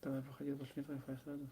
Давай, проходи, больше нет Wi-Fi сразу.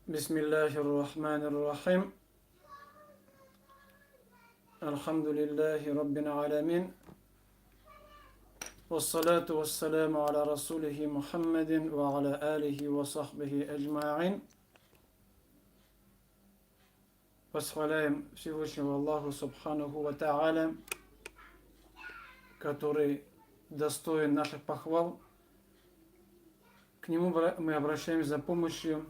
بسم الله الرحمن الرحيم الحمد لله رب العالمين والصلاة والسلام على رسوله محمد وعلى آله وصحبه أجمعين. Восхваляем Всевышнего Аллаху Субханаху ва Тааля, который достоин наших похвал. К Нему мы обращаемся за помощью,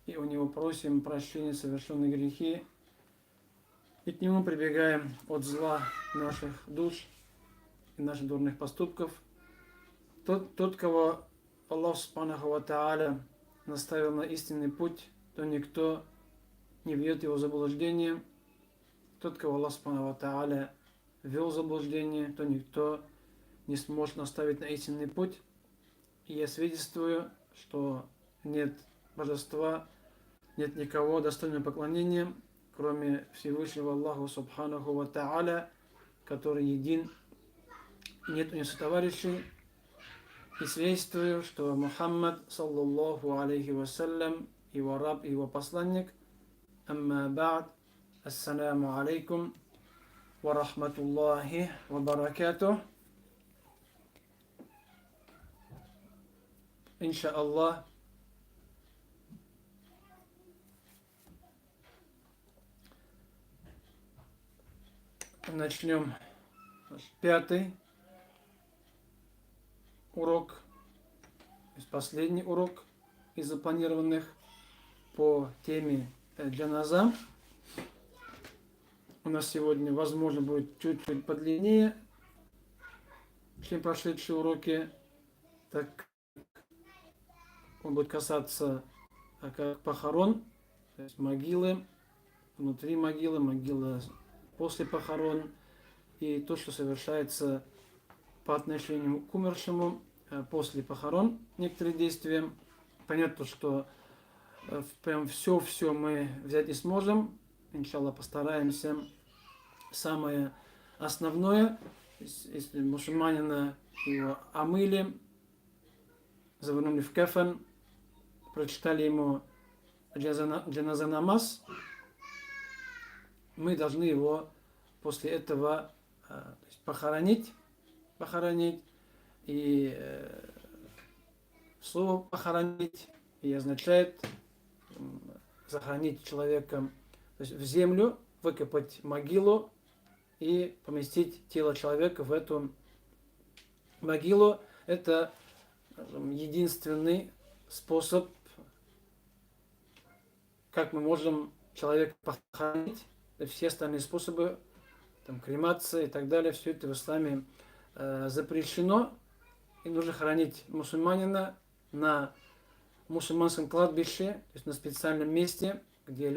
и у Него просим прощения совершенных грехи, и к Нему прибегаем от зла наших душ и наших дурных поступков. Тот, кого Аллах Субханаху ва Тааля наставил на истинный путь, то никто не введет его в заблуждение. Тот, кого Аллах Субханаху ва Тааля ввел в заблуждение, то никто не сможет наставить на истинный путь. И я свидетельствую, что нет божества, нет никого достойного поклонения, кроме Всевышнего Аллаха Субханаху ва Тааля, который един, нет у него товарищей. И свидетельствую, что Мухаммад, саллаллаху алейхи вассалям, его раб и его посланник. Амма ба'д, ассаляму алейкум ва рахматуллахи ва баракатух. Иншааллах, начнем пятый урок, то есть последний урок из запланированных по теме джаназа. У нас сегодня, возможно, будет чуть-чуть подлиннее, чем прошедшие уроки, так он будет касаться как похорон, то есть могилы, внутри могилы, могила после похорон и то, что совершается по отношению к умершему после похорон, некоторые действия. Понятно, что прям все мы взять не сможем. Иншаллах, постараемся. Самое основное, если мусульманина его омыли, завернули в кафан, прочитали ему джаназа намаз, мы должны его после этого похоронить. И слово похоронить и означает захоронить человека, то есть в землю, выкопать могилу и поместить тело человека в эту могилу. Это единственный способ, как мы можем человека похоронить. Все остальные способы, там, кремация и так далее, все это в исламе запрещено. И нужно хоронить мусульманина на мусульманском кладбище, то есть на специальном месте, где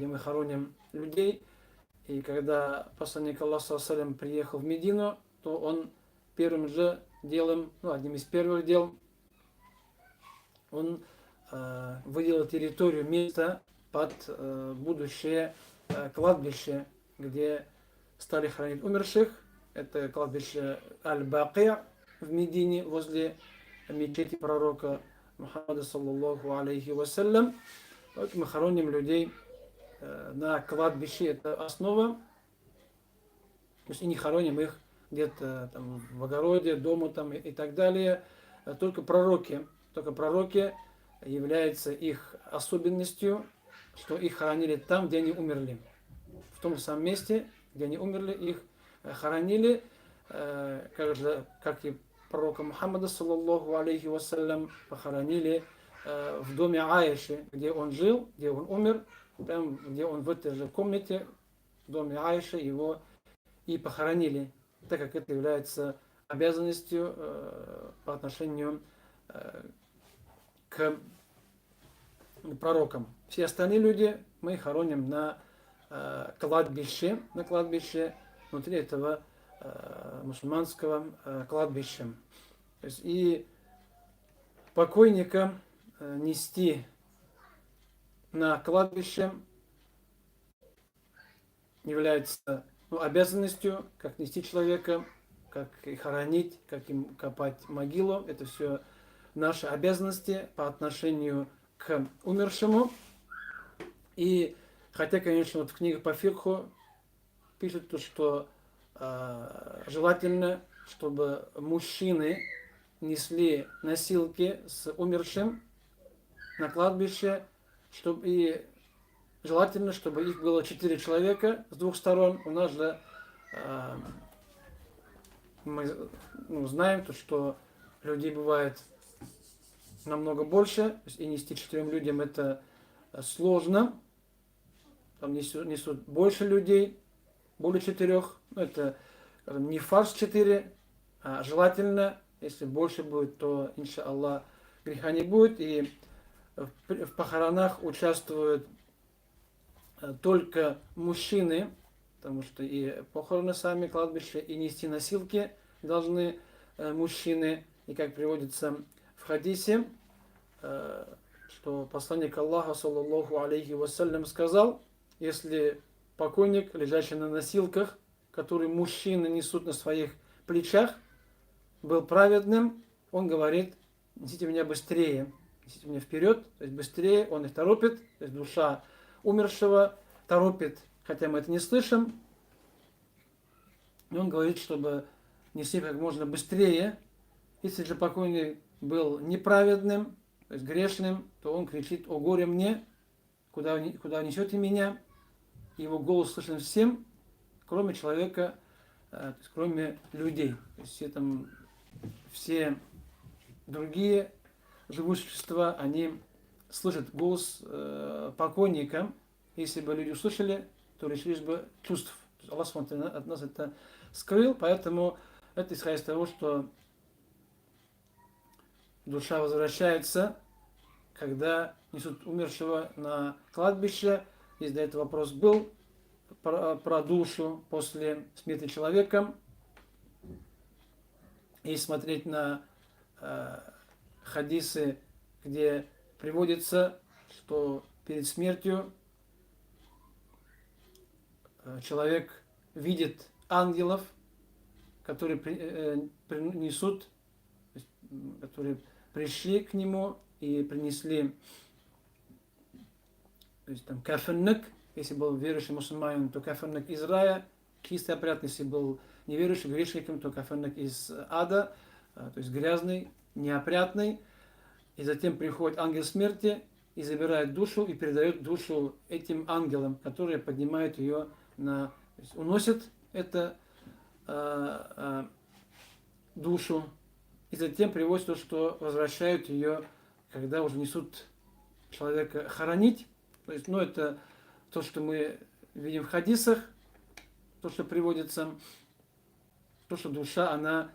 мы хороним людей. И когда посланник Аллаха ﷺ приехал в Медину, то он первым же делом, одним из первых дел, он выделил территорию, место под будущее кладбище, где стали хоронить умерших. Это кладбище Аль-Бакия в Медине, возле мечети пророка Мухаммада саллаллаху алейхи вассалям. Вот мы хороним людей на кладбище, это основа. То есть и не хороним их где-то там в огороде, дома там и так далее. Только пророки является их особенностью, что их хоронили там, где они умерли. В том самом месте, где они умерли, их хоронили, как и пророка Мухаммада саллаллаху алейхи вассалям похоронили в доме Аиши, где он жил, где он умер, там, где он в этой же комнате, в доме Аиши, его и похоронили, так как это является обязанностью по отношению к пророкам. Все остальные люди мы хороним на кладбище, внутри этого мусульманского кладбища. То есть и покойника нести на кладбище является обязанностью, как нести человека, как и хоронить, как им копать могилу. Это все наши обязанности по отношению к умершему. И хотя, конечно, в книгах по фикху пишут, что желательно, чтобы мужчины несли носилки с умершим на кладбище, и желательно, чтобы их было 4 человека с двух сторон. У нас же мы знаем, что людей бывает намного больше, и нести 4 людям это сложно. Там несут больше людей, более 4. Это не фарс 4, а желательно, если больше будет, то, иншаллах, греха не будет. И в похоронах участвуют только мужчины, потому что и похороны сами, кладбища, и нести носилки должны мужчины. И как приводится в хадисе, что посланник Аллаха, саллаллаху алейхи вассалям, сказал: если покойник, лежащий на носилках, который мужчины несут на своих плечах, был праведным, он говорит: несите меня быстрее, несите меня вперед, то есть быстрее, он их торопит, то есть душа умершего торопит, хотя мы это не слышим. И он говорит, чтобы нести как можно быстрее. Если же покойник был неправедным, то есть грешным, то он кричит: о горе мне, куда несете меня. Его голос слышен всем, кроме человека, то есть кроме людей. То есть все другие живые существа, они слышат голос покойника. Если бы люди услышали, то лишились бы чувств. Аллах от нас это скрыл, поэтому это исходя из того, что душа возвращается, когда несут умершего на кладбище. Если до этого вопрос был про душу после смерти человека. И смотреть на хадисы, где приводится, что перед смертью человек видит ангелов, которые принесут, которые пришли к нему и принесли, то есть там кафенник, если был верующий мусульманин, то кафенник из рая, чистый опрятный, если был неверующим грешником, то кафенник из ада, то есть грязный, неопрятный. И затем приходит ангел смерти и забирает душу и передает душу этим ангелам, которые поднимают ее то есть уносят эту душу, и затем приводит то, что возвращают ее, когда уже несут человека хоронить. То есть, это то, что мы видим в хадисах, то, что приводится, то, что душа, она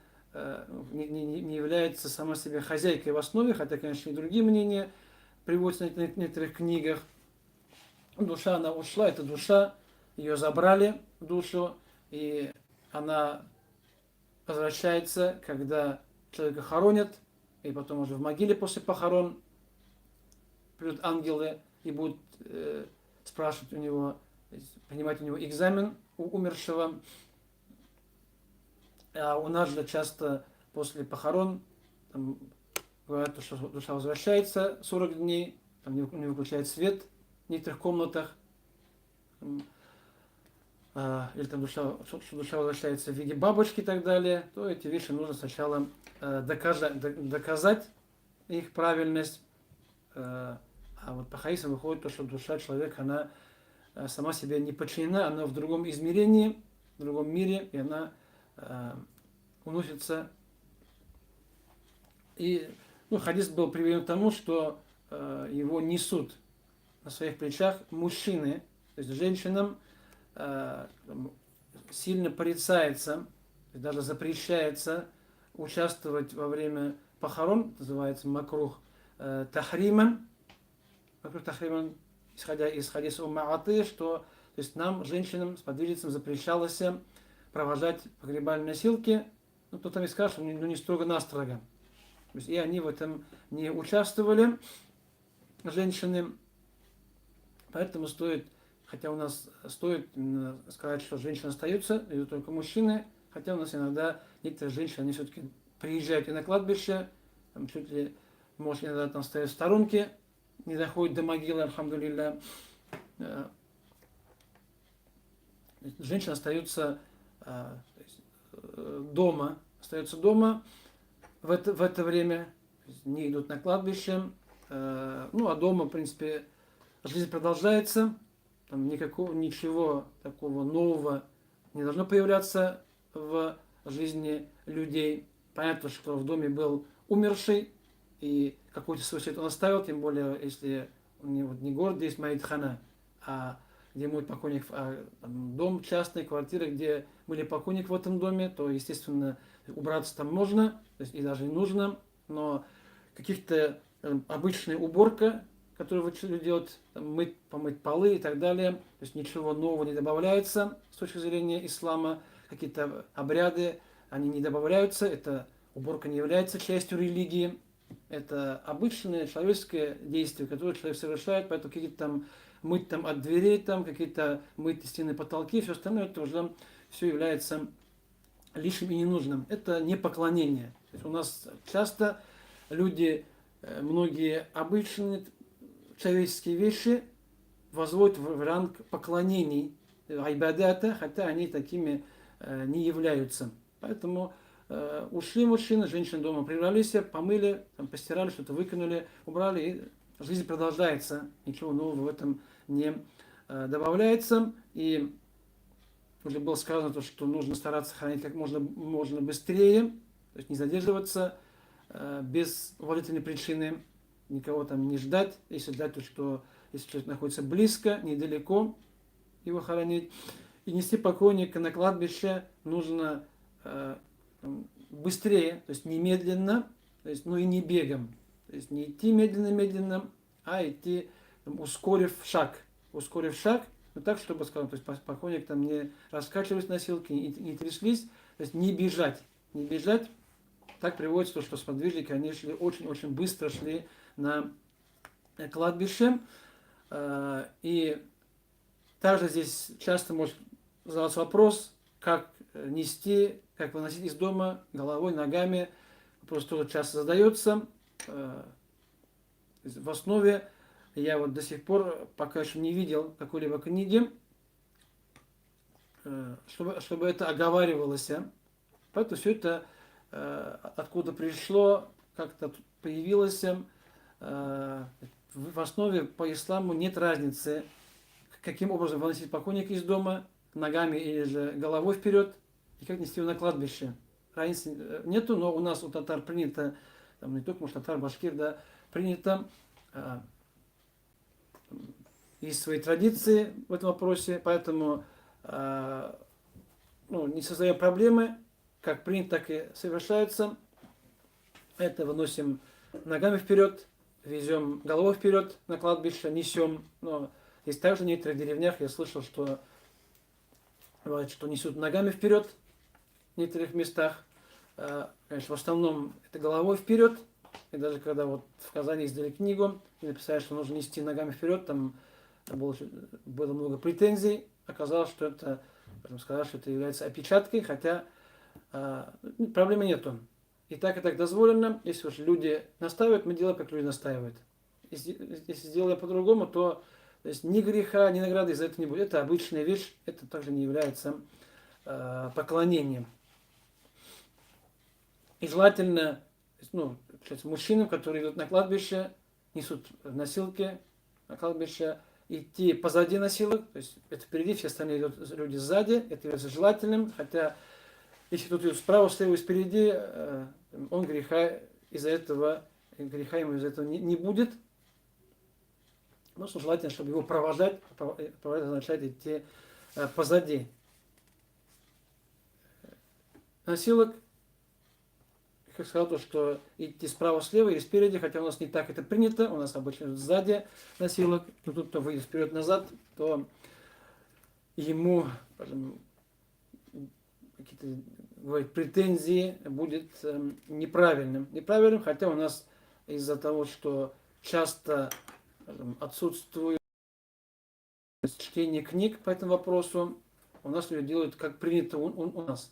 не является сама себе хозяйкой в основе, хотя, конечно, и другие мнения приводятся в некоторых книгах. Душа, она ушла, это душа, ее забрали, душу, и она возвращается, когда человека хоронят, и потом уже в могиле после похорон придут ангелы и будут спрашивать у него, принимать у него экзамен у умершего. А у нас же часто после похорон говорят, что душа возвращается 40 дней, там не выключает свет в некоторых комнатах, или там что душа возвращается в виде бабочки и так далее, то эти вещи нужно сначала доказать их правильность. А вот по хадисам выходит то, что душа человека, она сама себе не подчинена, она в другом измерении, в другом мире, и она уносится. И хадис был приведен к тому, что его несут на своих плечах мужчины, то есть женщинам сильно порицается, даже запрещается участвовать во время похорон, называется макрух тахриман, исходя из хадиса Умма Аты, что то есть нам, женщинам, сподвижницам, запрещалось провожать погребальные носилки, кто там и скажет, что не строго-настрого. То есть и они в этом не участвовали, женщины, поэтому хотя у нас стоит сказать, что женщины остаются, идут только мужчины, хотя у нас иногда некоторые женщины, они все-таки приезжают и на кладбище, там чуть ли, может, иногда там стоят в сторонке, не доходят до могилы, альхамдулилля. Женщины остаются дома, в это время, не идут на кладбище, а дома, в принципе, жизнь продолжается, там ничего такого нового не должно появляться в жизни людей. Понятно, что в доме был умерший, и какой-то свой свет он оставил, тем более, если не город, где есть Маидхана, а где мой покойник, дом частный, квартира, где были покойник в этом доме, то, естественно, убраться там можно, то есть и даже и нужно, но каких-то обычная уборка, которую вы делать, помыть полы и так далее, то есть ничего нового не добавляется с точки зрения ислама, какие-то обряды, они не добавляются, эта уборка не является частью религии, это обычное человеческое действие, которое человек совершает, поэтому какие-то там мыть там от дверей, какие-то мыть стены, потолки, все остальное, это уже все является лишним и ненужным. Это не поклонение. То есть у нас часто люди, многие обычные человеческие вещи возводят в ранг поклонений, айбадата, хотя они такими не являются. Поэтому ушли мужчины, женщины дома прибрались, помыли, постирали, что-то выкинули, убрали, и жизнь продолжается. Ничего нового в этом не добавляется. И уже было сказано, то, что нужно стараться хранить как можно быстрее, то есть не задерживаться без уважительной причины, никого там не ждать, если ждать, то что если человек находится близко, недалеко, его хоронить. И нести покойника на кладбище нужно быстрее, то есть немедленно, то есть, ну и не бегом. То есть не идти медленно-медленно, а идти ускорив шаг. Ускорив шаг, но так, чтобы, скажем, то есть покойник там не раскачивались носилки, не тряслись, то есть не бежать. Не бежать. Так приводится то, что сподвижники, они шли очень-очень быстро шли на кладбище. И также здесь часто может задаваться вопрос, как нести, как выносить из дома головой, ногами. Вопрос тоже часто задается. В основе я вот до сих пор пока еще не видел какой-либо книги, чтобы это оговаривалось. Поэтому все это откуда пришло, как-то появилось. В основе по исламу нет разницы, каким образом выносить покойника из дома, ногами или же головой вперед, и как нести его на кладбище. Разницы нету, но у нас у татар принято, там не только, может, татар, башкир, да, принято, есть свои традиции в этом вопросе, поэтому не создая проблемы, как принято, так и совершается. Это выносим ногами вперед, везем головой вперед на кладбище, несем. Но есть также в некоторых деревнях, я слышал, что бывает, что несут ногами вперед в некоторых местах. Конечно, в основном это головой вперед. И даже когда вот в Казани издали книгу и написали, что нужно нести ногами вперед, там было много претензий. Оказалось, что это, сказали, что это является опечаткой, хотя проблемы нету. И так дозволено. Если уж люди настаивают, мы делаем, как люди настаивают. Если сделаем по-другому, то есть ни греха, ни награды из-за этого не будет. Это обычная вещь, это также не является поклонением. И желательно, мужчинам, которые идут на кладбище, несут носилки на кладбище, идти позади носилок, то есть это впереди, все остальные идут люди сзади, это является желательным, хотя если тут идет справа, слева и спереди, он греха ему из-за этого не будет. Но желательно, чтобы его провожать означает идти позади носилок. Как сказал, то, что идти справа, слева или спереди, хотя у нас не так это принято, у нас обычно сзади носилок, но тут кто выйдет вперед-назад, то ему, скажем, какие-то претензии будет неправильным. Неправильным, хотя у нас из-за того, что часто отсутствует чтение книг по этому вопросу, у нас люди делают, как принято у нас.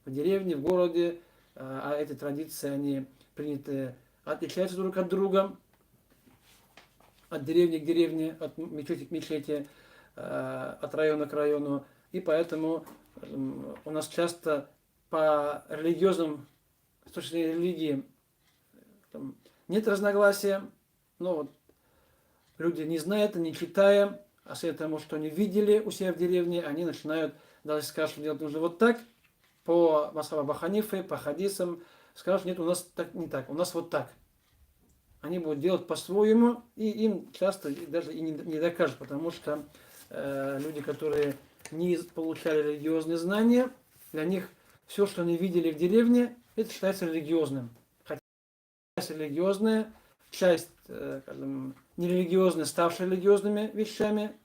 В деревне, в городе, а эти традиции, они приняты, отличаются друг от друга, от деревни к деревне, от мечети к мечети, от района к району. И поэтому у нас часто по религиозным, с точки зрения религии, нет разногласия, но вот люди, не зная это, не читая, а с того, что они видели у себя в деревне, они начинают, даже скажут, что делать нужно вот так, по Масхабу Абу Ханифы, по хадисам, скажут, нет, у нас так, не так, у нас вот так. Они будут делать по-своему, и им часто даже и не докажут, потому что люди, которые не получали религиозные знания, для них все, что они видели в деревне, это считается религиозным. Хотя часть религиозная, часть, скажем, нерелигиозная, ставшая религиозными вещами,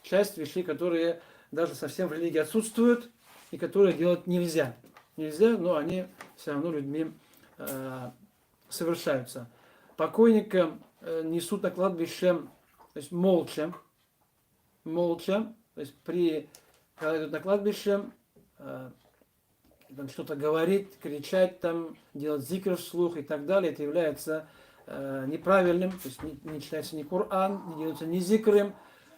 часть вещей, которые даже совсем в религии отсутствуют, и которые делать нельзя. Нельзя, но они все равно людьми совершаются. Покойника несут на кладбище, то есть молча, то есть когда идут на кладбище, там что-то говорить, кричать, там, делать зикр вслух и так далее, это является неправильным, то есть не читается ни Коран, не делается ни зикры,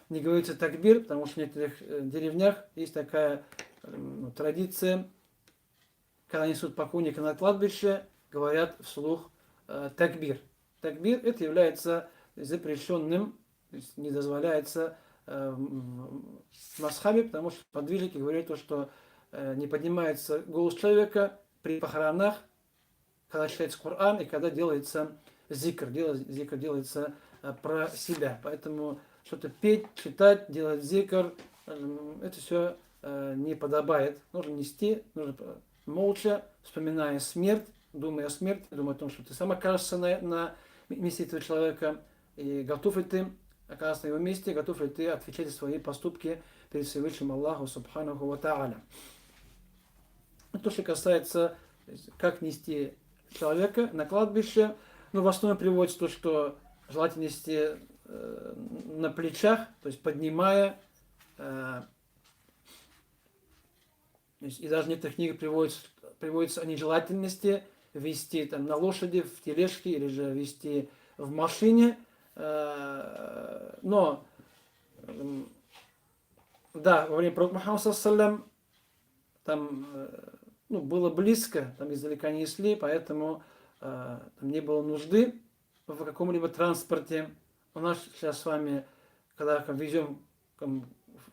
не говорится такбир, потому что в некоторых деревнях есть такая традиция, когда несут покойника на кладбище, говорят вслух такбир. Такбир это является запрещенным, то есть не дозволяется в масхабе, потому что подвижники говорят то, что не поднимается голос человека при похоронах, когда читается Коран и когда делается зикр, зикр делается про себя. Поэтому что-то петь, читать, делать зикр, это все не подобает. Нужно нести, нужно молча, вспоминая смерть, думая о смерти, думая о том, что ты сам окажешься на месте этого человека, и готов ли ты оказаться на его месте, готов ли ты отвечать за свои поступки перед Всевышним Аллаху Субханаху Ва Тааля. То, что касается, как нести человека на кладбище, в основном приводится то, что желательно нести на плечах, то есть поднимая, и даже в некоторых книгах приводится о нежелательности вести там, на лошади, в тележке или же вести в машине. Но да, во время пророка Мухаммада саллям там было близко, там издалека не несли, поэтому там не было нужды в каком-либо транспорте. У нас сейчас с вами, когда везем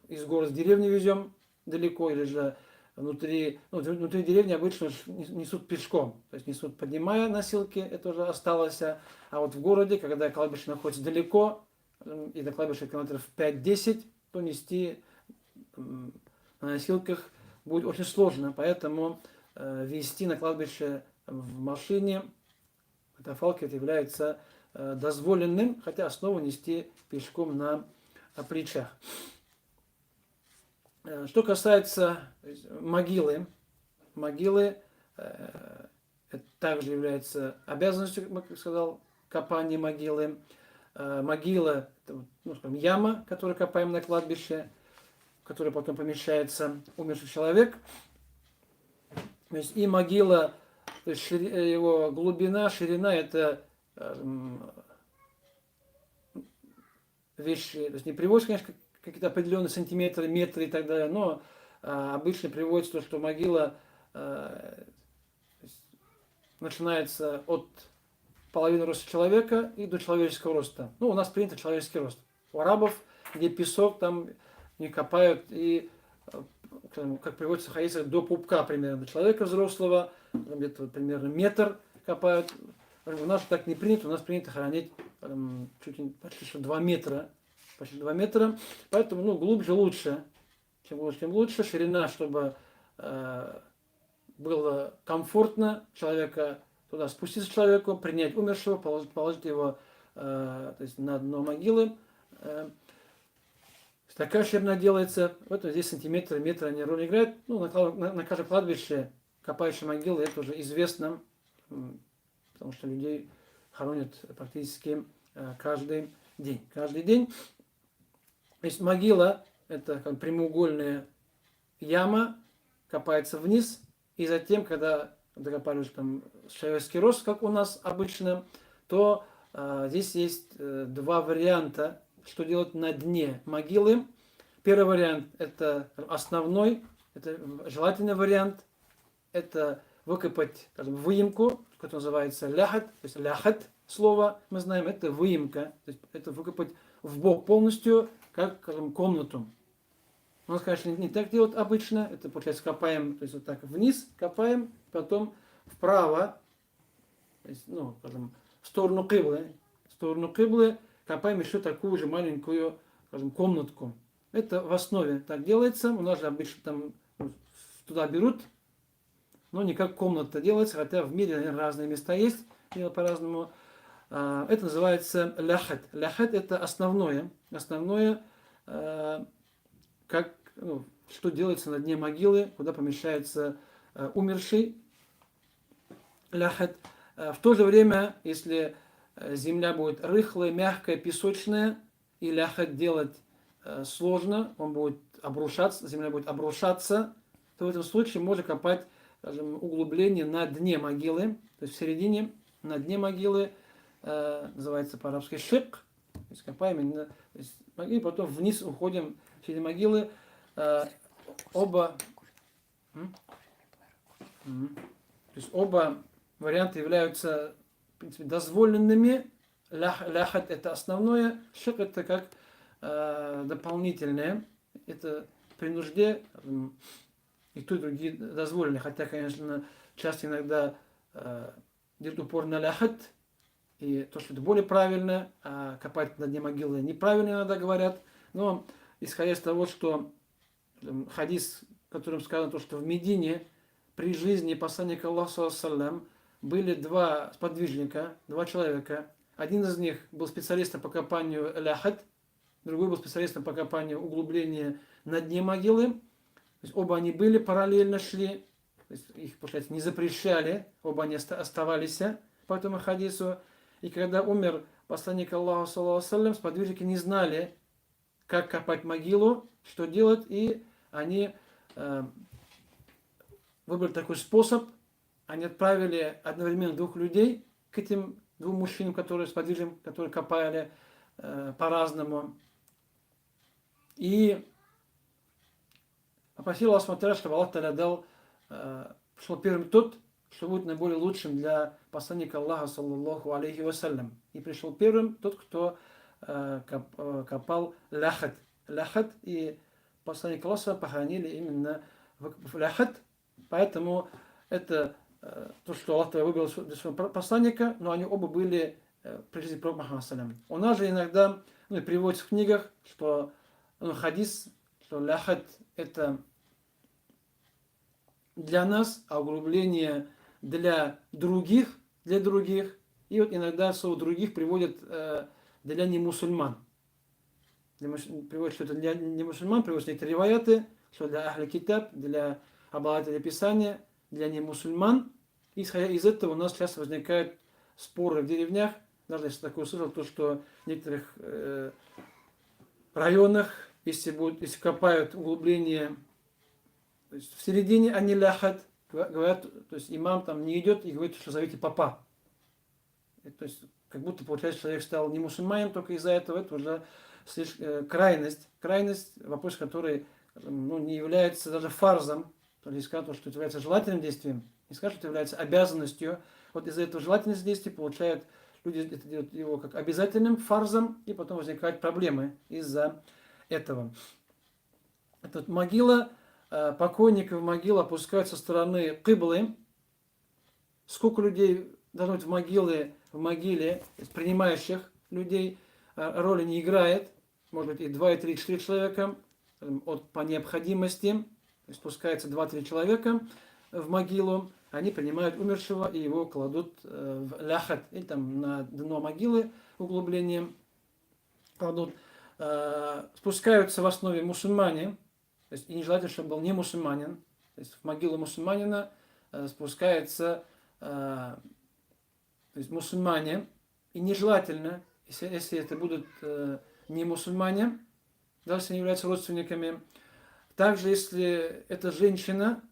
из города в деревню везем далеко, или же внутри деревни обычно несут пешком, то есть несут, поднимая носилки, это уже осталось. А вот в городе, когда кладбище находится далеко, и до кладбища километров 5-10, то нести на носилках будет очень сложно, поэтому везти на кладбище в машине, катафалк, это является дозволенным, хотя основу нести пешком на плечах. Что касается могилы, это также является обязанностью, как я сказал, копания могилы. Могила, это, яма, которую копаем на кладбище, в которой потом помещается умерший человек. То есть и могила, то есть его глубина, ширина, это вещи, то есть не приводится, конечно, какие-то определенные сантиметры, метры и так далее, но обычно приводится то, что могила начинается от половины роста человека и до человеческого роста. У нас принято человеческий рост. У арабов, где песок, там не копают, и, как приводится в хадисах, до пупка примерно, до человека взрослого, где-то примерно метр копают. У нас так не принято, у нас принято хоронить почти что 2 метра. Почти 2 метра. Поэтому глубже лучше. Чем глубже, тем лучше. Ширина, чтобы было комфортно человека туда спуститься человеку, принять умершего, положить его то есть на дно могилы. Такая ширина делается. Вот здесь сантиметры, метры они роль играют. На каждом кладбище, копающие могилы, это уже известно, потому что людей хоронят практически каждый день. Каждый день. То есть могила, это как прямоугольная яма, копается вниз, и затем, когда докопали уже там человеческий рост, как у нас обычно, то здесь есть два варианта, что делать на дне могилы. Первый вариант – это основной, это желательный вариант, это выкопать, скажем, выемку, которая называется ляхат, то есть ляхат слово мы знаем, это выемка, то есть это выкопать в бок полностью, как, скажем, комнату. У нас, конечно, не так делают обычно, это, получается, копаем, то есть вот так вниз копаем, потом вправо, то есть, скажем, в сторону киблы копаем еще такую же маленькую, скажем, комнатку. Это в основе так делается, у нас же обычно там туда берут, но не как комната делается, хотя в мире, наверное, разные места есть, делают по-разному. Это называется ляхат. Ляхат это основное, как, что делается на дне могилы, куда помещается умерший. Ляхат. В то же время, если земля будет рыхлая, мягкая, песочная, и ляхат делать сложно, он будет обрушаться, земля будет обрушаться, то в этом случае можно копать, скажем, углубление на дне могилы, то есть в середине, на дне могилы, называется по-арабски шик, то есть копаем именно, и потом вниз уходим в середину могилы. Оба варианты являются, в принципе, дозволенными. Ляхат это основное, шик это как дополнительные. Это при нужде и то, и другие дозволены. Хотя, конечно, часто иногда делают упор на ляхат, и то, что это более правильно, а копать на дне могилы неправильно иногда говорят. Но исходя из того, что хадис, в котором сказано то, что в Медине при жизни посланника Аллаха саллям были два сподвижника, два человека. Один из них был специалистом по копанию ляхат, другой был специалистом по копанию углубления на дне могилы. То есть оба они были, параллельно шли, то есть их, получается, не запрещали, оба они оставались по этому хадису. И когда умер посланник Аллаха, саллаллаху сподвижники не знали, как копать могилу, что делать, и они выбрали такой способ. Они отправили одновременно двух людей к этим двум мужчинам, которые сподвижникам, которые копали по-разному. И попросил Аллах, чтобы Аллах Та'аля дал, пришел первым тот, что будет наиболее лучшим для посланника Аллаха, саллаллаху алейхи вассалям. И пришел первым тот, кто копал ляхат. Ляхат, и посланника Аллаха похоронили именно в ляхат. Поэтому это то, что Аллах выбрал для своего посланника, но они оба были при жизни пророка Мухаммада. У нас же иногда переводится в книгах, что хадис, что ляхат это для нас, а углубление для других. И вот иногда слово других приводят для немусульман. Приводят, что это для немусульман, приводят некоторые риваяты, что для ахли китаб, для обладателей писания, для немусульман. Исходя из этого у нас часто возникают споры в деревнях. Даже если такое слышал, то что в некоторых районах, если копают углубление, то есть в середине они ляхат, говорят, то есть имам там не идет и говорит, что зовите папа. То есть как будто получается, человек стал не мусульманином только из-за этого. Это уже крайность, вопрос, который не является даже фарзом, то есть сказать, что это является желательным действием, не скажет, что это является обязанностью. Вот из-за этого желательности действия получают люди, это делают его как обязательным фарзом, и потом возникают проблемы из-за этого. Это могила, покойников в могилу опускают со стороны кыблы. Сколько людей должно быть в могиле, принимающих людей, роли не играет. Может быть и 2, и 3, и 4 человека по необходимости. Спускается 2-3 человека в могилу, они принимают умершего и его кладут в ляхат, или там на дно могилы углублением кладут. Спускаются в основе мусульмане, то есть и нежелательно, чтобы был не мусульманин. То есть в могилу мусульманина спускается то есть мусульмане, и нежелательно, если это будут не мусульмане, даже если они являются родственниками. Также, если это женщина,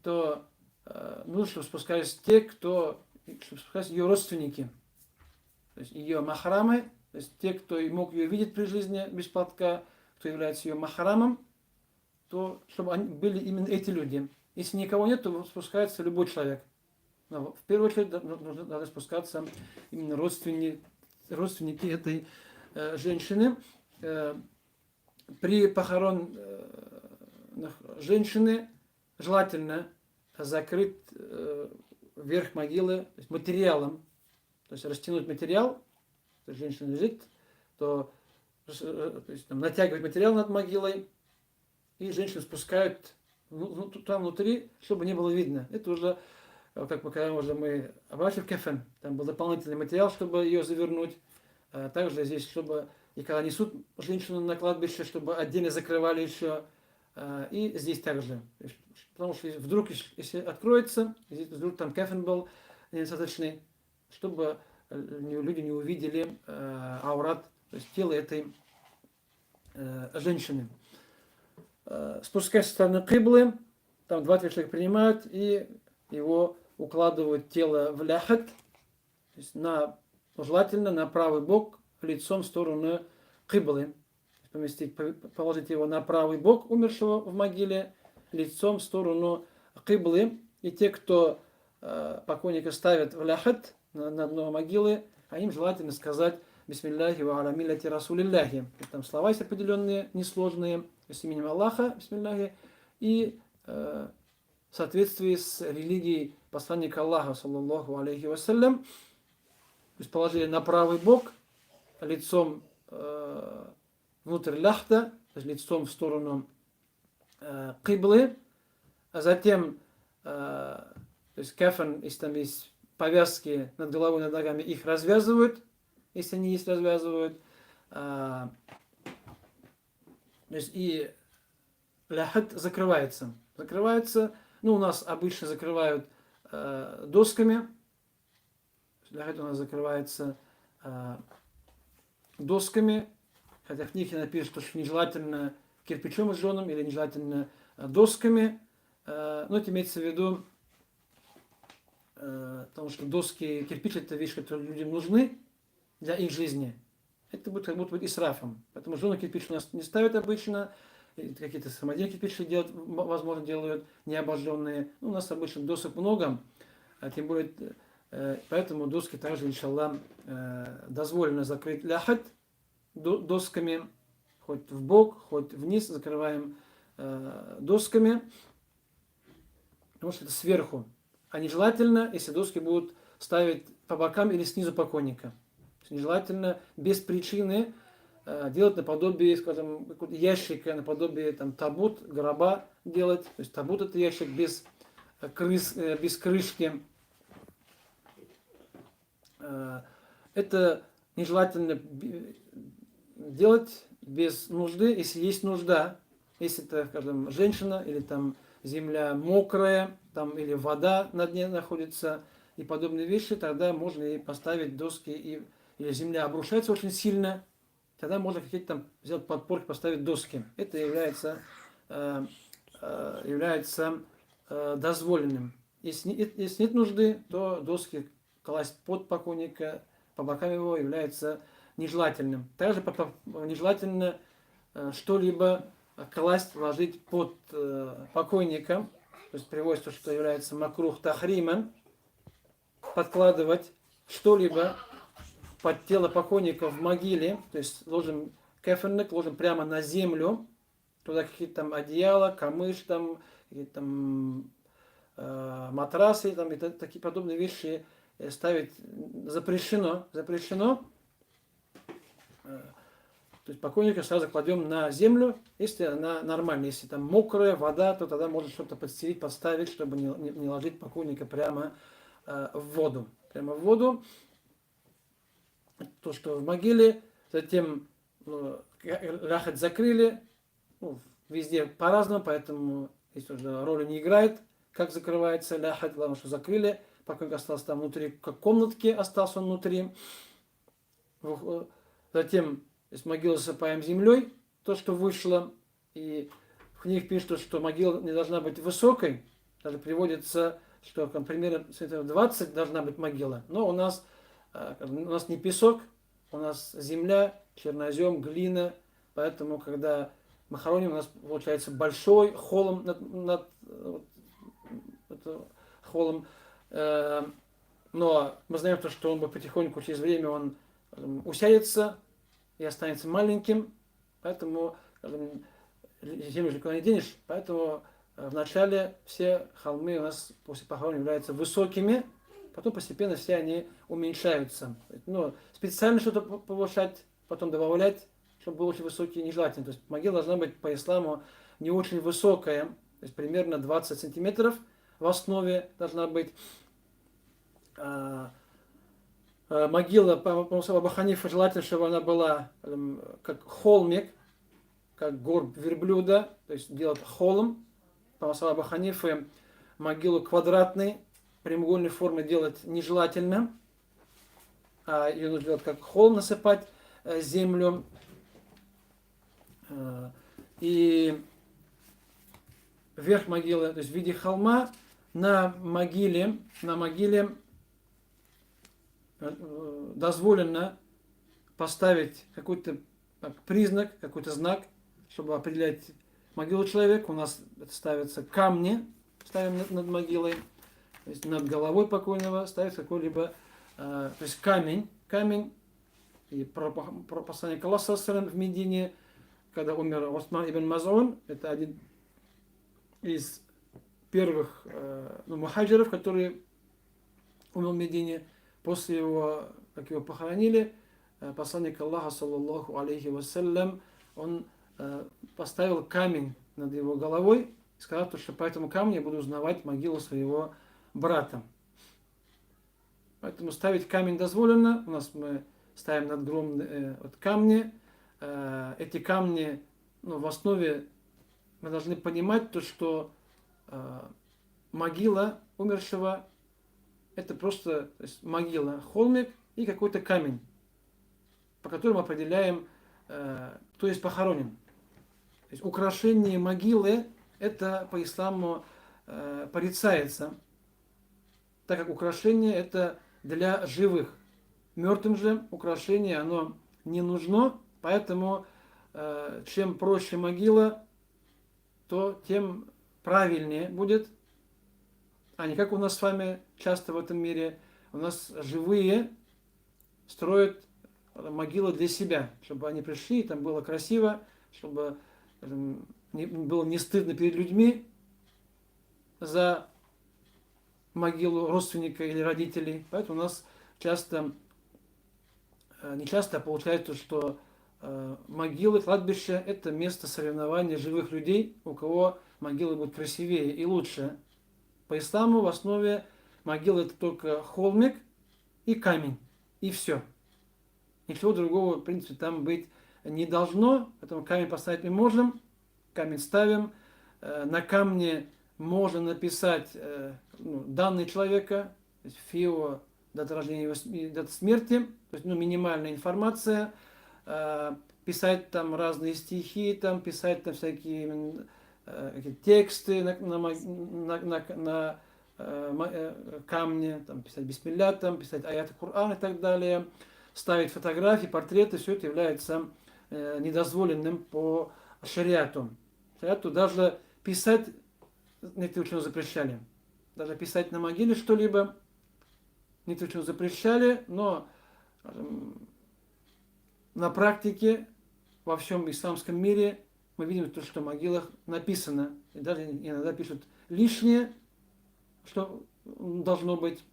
то нужно, чтобы спускались чтобы спускались ее родственники. То есть ее махрамы, то есть те, кто мог ее видеть при жизни без платка, кто является ее махрамом, то чтобы они были именно эти люди. Если никого нет, то спускается любой человек. Но в первую очередь надо спускаться именно родственники этой женщины. При похоронах женщины желательно закрыть верх могилы, то есть материалом, то есть растянуть материал, то есть женщина лежит, то есть, натягивать материал над могилой, и женщину спускают там внутри, чтобы не было видно. Это уже, как когда мы обращали в кефен, там был дополнительный материал, чтобы ее завернуть. Также здесь, чтобы и когда несут женщину на кладбище, чтобы отдельно закрывали еще. И здесь также. Потому что вдруг, если откроется, здесь вдруг там кефен был недостаточный, чтобы люди не увидели аурат, то есть тело этой женщины. Спускаясь со стороны кыблы, там 2-3 человека принимают, и его укладывают тело в ляхат, то есть желательно на правый бок, лицом в сторону кыблы. Положить его на правый бок умершего в могиле, лицом в сторону кыблы. И те, кто покойника ставят в ляхат, на дно могилы, а им желательно сказать бисмилляхи ва аля миллати расулилляхи. Там слова есть определенные, несложные, с именем Аллаха, бисмилляхи, и в соответствии с религией посланника Аллаха, саллаллаху алейхи вассалям. То есть положили на правый бок, лицом внутрь ляхта, то есть лицом в сторону киблы, а затем, то есть кафан, если там есть повязки над головой, над ногами, их развязывают, если они есть, развязывают. То есть и ляхат закрывается. Закрывается, ну, у нас обычно закрывают досками. Ляхат у нас закрывается досками, хотя в книге напишут, что нежелательно кирпичом сжженным или нежелательно досками. Но это имеется в виду, потому что доски, кирпич — это вещь, которая людям нужны для их жизни. Это будет как будто бы исрафом. Поэтому жженый кирпич у нас не ставят обычно. Какие-то самодельные кирпичи делают, возможно, делают необожженные. Ну, у нас обычно досок много, а тем более, поэтому доски также, иншаллах, дозволено закрыть ляхат досками, хоть в бок, хоть вниз, закрываем досками, потому что это сверху. А нежелательно, если доски будут ставить по бокам или снизу покойника. Нежелательно без причины делать наподобие, скажем, ящика, наподобие там, табут, гроба делать. То есть табут — это ящик без крышки. Это нежелательно делать без нужды, если есть нужда. Если это, скажем, женщина или там земля мокрая, там или вода на дне находится и подобные вещи, тогда можно и поставить доски, или земля обрушается очень сильно, тогда можно какие-то там сделать подпорки, поставить доски. Это является дозволенным. Если нет нужды, то доски класть под покойника, по бокам его, является нежелательным. Также нежелательно что-либо класть, ложить под покойника, то есть приводится, что является макрух тахриман, подкладывать что-либо под тело покойника в могиле, то есть ложим кефенник, ложим прямо на землю, туда какие-то там одеяла, камыш, там, там матрасы, там, и такие подобные вещи ставить запрещено. То есть покойника сразу кладем на землю, если она нормальная. Если там мокрая вода, то тогда можно что-то подстелить, подставить, чтобы не ложить покойника прямо в воду. Прямо в воду. То, что в могиле. Затем ляхат закрыли. Ну, везде по-разному, поэтому здесь уже роли не играет, как закрывается ляхат. Главное, что закрыли. Покойник остался там внутри, как в комнатке остался он внутри. Затем из могилы засыпаем землей, то, что вышло. И в книгах пишут, что могила не должна быть высокой. Даже приводится, что примерно 20 должна быть могила. Но у нас не песок, у нас земля, чернозем, глина. Поэтому, когда мы хороним, у нас получается большой холм над холм. Но мы знаем, что он потихоньку, через время, он усядется и останется маленьким, поэтому землю же никуда не денешь, поэтому вначале все холмы у нас после похорон являются высокими, потом постепенно все они уменьшаются. Но специально что-то повышать, потом добавлять, чтобы был очень высокий, нежелательно. То есть могила должна быть по исламу не очень высокая, то есть примерно 20 сантиметров в основе должна быть. Могила, по Абу Ханифе, желательно, чтобы она была как холмик, как горб верблюда, то есть делать холм. По Абу Ханифе могилу квадратной, прямоугольной формы делать нежелательно, а ее нужно делать как холм, насыпать землю. И верх могилы, то есть в виде холма, на могиле дозволено поставить какой-то признак, какой-то знак, чтобы определять могилу человека. У нас ставятся камни, ставим над могилой, то есть над головой покойного ставится какой-либо, то есть камень, И про посланник Аллаха в Медине, когда умер Усман ибн Маз'ун, это один из первых мухаджиров, который умер в Медине. После его, как его похоронили, посланник Аллаха, саллаллаху алейхи вассалям, он поставил камень над его головой и сказал, что по этому камню я буду узнавать могилу своего брата. Поэтому ставить камень дозволено. У нас мы ставим надгробные камни. Эти камни, в основе мы должны понимать то, что могила умершего это просто могила, холмик и какой-то камень, по которому определяем, кто есть похоронен. То есть украшение могилы это по исламу порицается, так как украшение это для живых. Мертвым же украшение оно не нужно, поэтому чем проще могила, то тем правильнее будет, а не как у нас с вами часто в этом мире. У нас живые строят могилы для себя, чтобы они пришли, там было красиво, чтобы было не стыдно перед людьми за могилу родственника или родителей. Поэтому у нас часто, не часто, а получается, что могилы, кладбища – это место соревнования живых людей, у кого могилы будут красивее и лучше. По исламу в основе могилы это только холмик и камень, и все. Ничего другого, в принципе, там быть не должно, поэтому камень поставить мы можем, камень ставим, на камне можно написать данные человека, то есть ФИО, дата рождения и дата смерти, то есть минимальная информация, писать там разные стихи, там, писать там всякие тексты на камне, там, писать бисмилля, там, писать аяты Корана и так далее, ставить фотографии, портреты, все это является недозволенным по шариату. Шариату даже писать некоторые ученые запрещали. Даже писать на могиле что-либо некоторые ученые запрещали, но на практике во всем исламском мире мы видим то, что в могилах написано, и даже иногда пишут лишнее, что должно быть,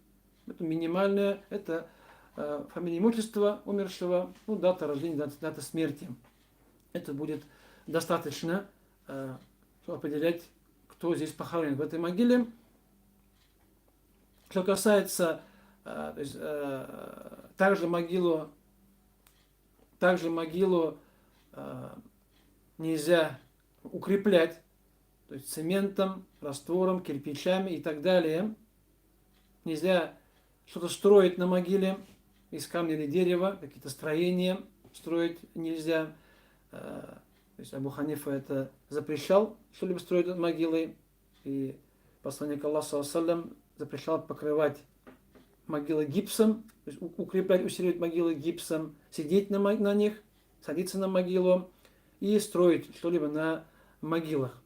это минимальное, это фамилия, имущество умершего, дата рождения, дата смерти. Это будет достаточно, чтобы определять, кто здесь похоронен в этой могиле. Что касается, то есть, также могилу нельзя укреплять, то есть цементом, раствором, кирпичами и так далее. Нельзя что-то строить на могиле из камня или дерева, какие-то строения строить нельзя. То есть Абу Ханифа это запрещал что-либо строить над могилой. И посланник Аллаха саллям запрещал покрывать могилы гипсом, то есть укреплять, усиливать могилы гипсом, сидеть на них, садиться на могилу и строить что-либо на могилах.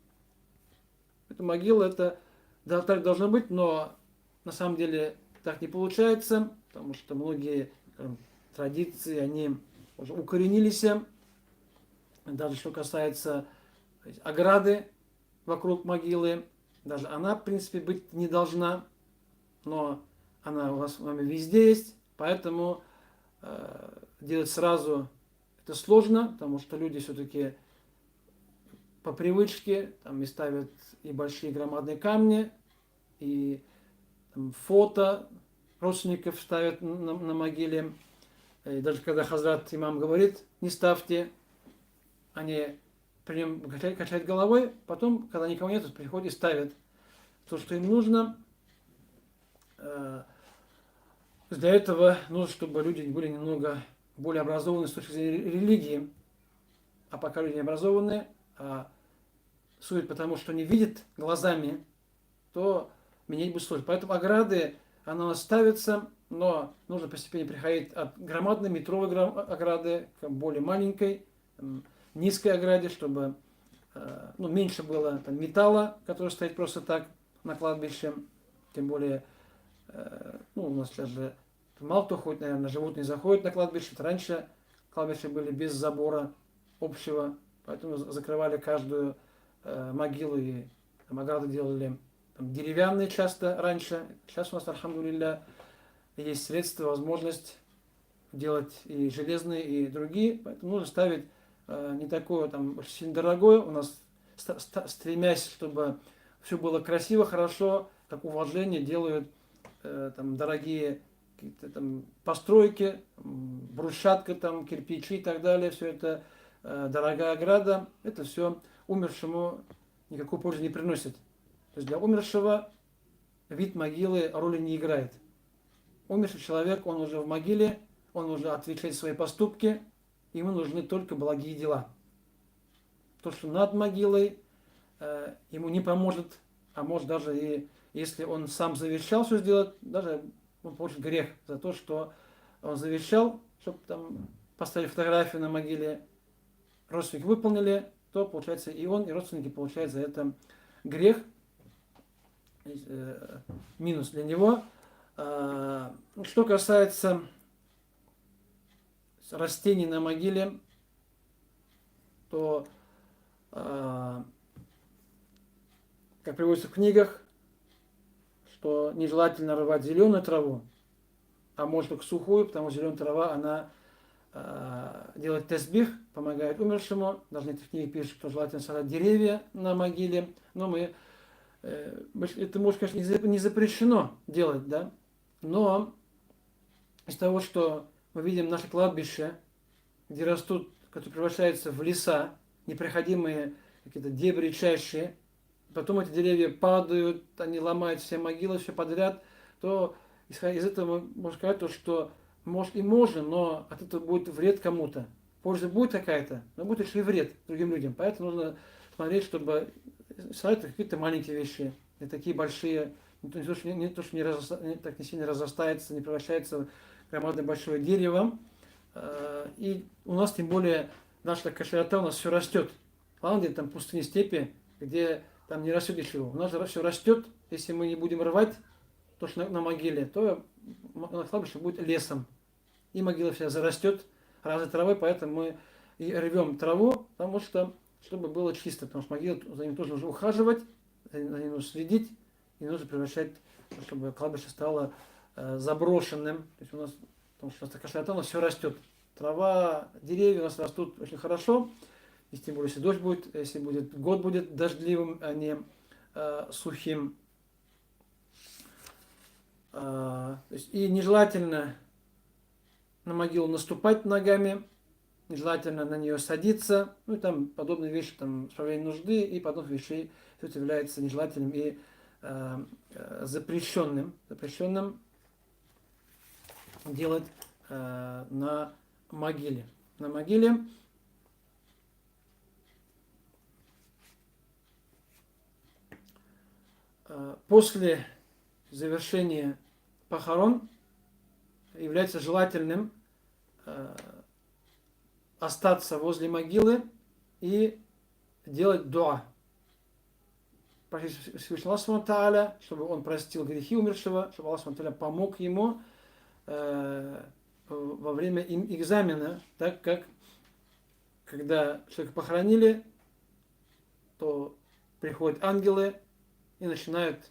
Эта могила это так должно быть, но на самом деле так не получается, потому что многие традиции, они уже укоренились. Даже что касается ограды вокруг могилы, даже она, в принципе, быть не должна, но она у вас с вами везде есть, поэтому делать сразу это сложно, потому что люди все-таки по привычке там и ставят и большие громадные камни, и там, фото родственников ставят на могиле. И даже когда Хазрат имам говорит, не ставьте, они при нем качают головой, потом, когда никого нет, приходят и ставят то, что им нужно. Для этого нужно, чтобы люди были немного более образованы с точки зрения религии. А пока люди не образованные, судят потому, что не видят глазами, то менять будет сложно. Поэтому ограды, она ставится, но нужно постепенно переходить от громадной метровой ограды к более маленькой, низкой ограде, чтобы меньше было там, металла, который стоит просто так на кладбище. Тем более, у нас даже мало кто ходит, наверное, животные заходят на кладбище. Раньше кладбища были без забора общего, поэтому закрывали каждую могилу и там, ограды делали там, деревянные часто раньше. Сейчас у нас, альхамдулилля, есть средства, возможность делать и железные, и другие, поэтому нужно ставить не такое там очень сильно дорогое, у нас стремясь, чтобы все было красиво, хорошо, как уважение делают там дорогие какие-то там постройки, брусчатка, там, кирпичи и так далее, все это дорогая ограда, это все умершему никакой пользы не приносит. То есть для умершего вид могилы роли не играет. Умерший человек, он уже в могиле, он уже отвечает за свои поступки, ему нужны только благие дела. То, что над могилой, ему не поможет, а может даже и если он сам завещал все сделать, даже он получит грех за то, что он завещал, чтобы там поставили фотографию на могиле, родственники выполнили, то получается и он, и родственники получают за это грех, минус для него. Что касается растений на могиле, то, как приводится в книгах, что нежелательно рвать зеленую траву, а может только сухую, потому что зеленая трава, она делает тасбих, помогает умершему. Даже в этой книге пишут, что желательно сажать деревья на могиле. Но это, может, конечно, не запрещено делать, да? Но из того, что мы видим наше кладбище, где растут, которые превращаются в леса, непроходимые какие-то дебри, чащи, потом эти деревья падают, они ломают все могилы, все подряд, то исходя из этого можно сказать, то, что может и можно, но от этого будет вред кому-то. Польза будет какая-то, но будет еще и вред другим людям. Поэтому нужно смотреть, чтобы сажать какие-то маленькие вещи, не такие большие, не то, что так не сильно разрастается, не превращается в громадное большое дерево. И у нас, тем более, наша каширота, у нас все растет. Ладно, где там пустыни, степи, где там не растет ничего. У нас все растет. Если мы не будем рвать то, что на могиле, то на кладбище будет лесом. И могила вся зарастет разной травой, поэтому мы и рвем траву, потому что, чтобы было чисто. Потому что могилу, за ним тоже нужно ухаживать, за ним нужно следить, и нужно превращать, чтобы кладбище стало заброшенным. То есть у нас, потому что у нас такая широта, у нас все растет. Трава, деревья у нас растут очень хорошо. Если, тем более, если дождь будет, если год будет дождливым, а не сухим. То есть, и нежелательно на могилу наступать ногами, нежелательно на нее садиться, ну и там подобные вещи, там, справление нужды и подобных вещей, все это является нежелательным и запрещенным делать на могиле. На могиле после завершения похорон является желательным остаться возле могилы и делать дуа. Просить Всевышнего Аллаха, чтобы он простил грехи умершего, чтобы Аллах помог ему во время экзамена, так как когда человека похоронили, то приходят ангелы и начинают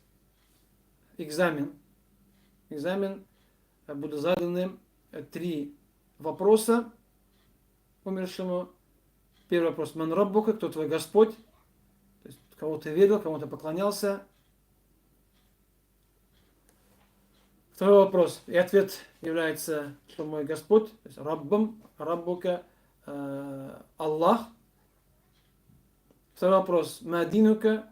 экзамен. Экзамен будут заданы 3 вопроса умершему. Первый вопрос: «Ман раббука», кто твой Господь? То есть кого ты верил, кому ты поклонялся. Второй вопрос, и ответ является, что мой Господь, то есть Раббам, Раббука, Аллах. Второй вопрос, Мадинука,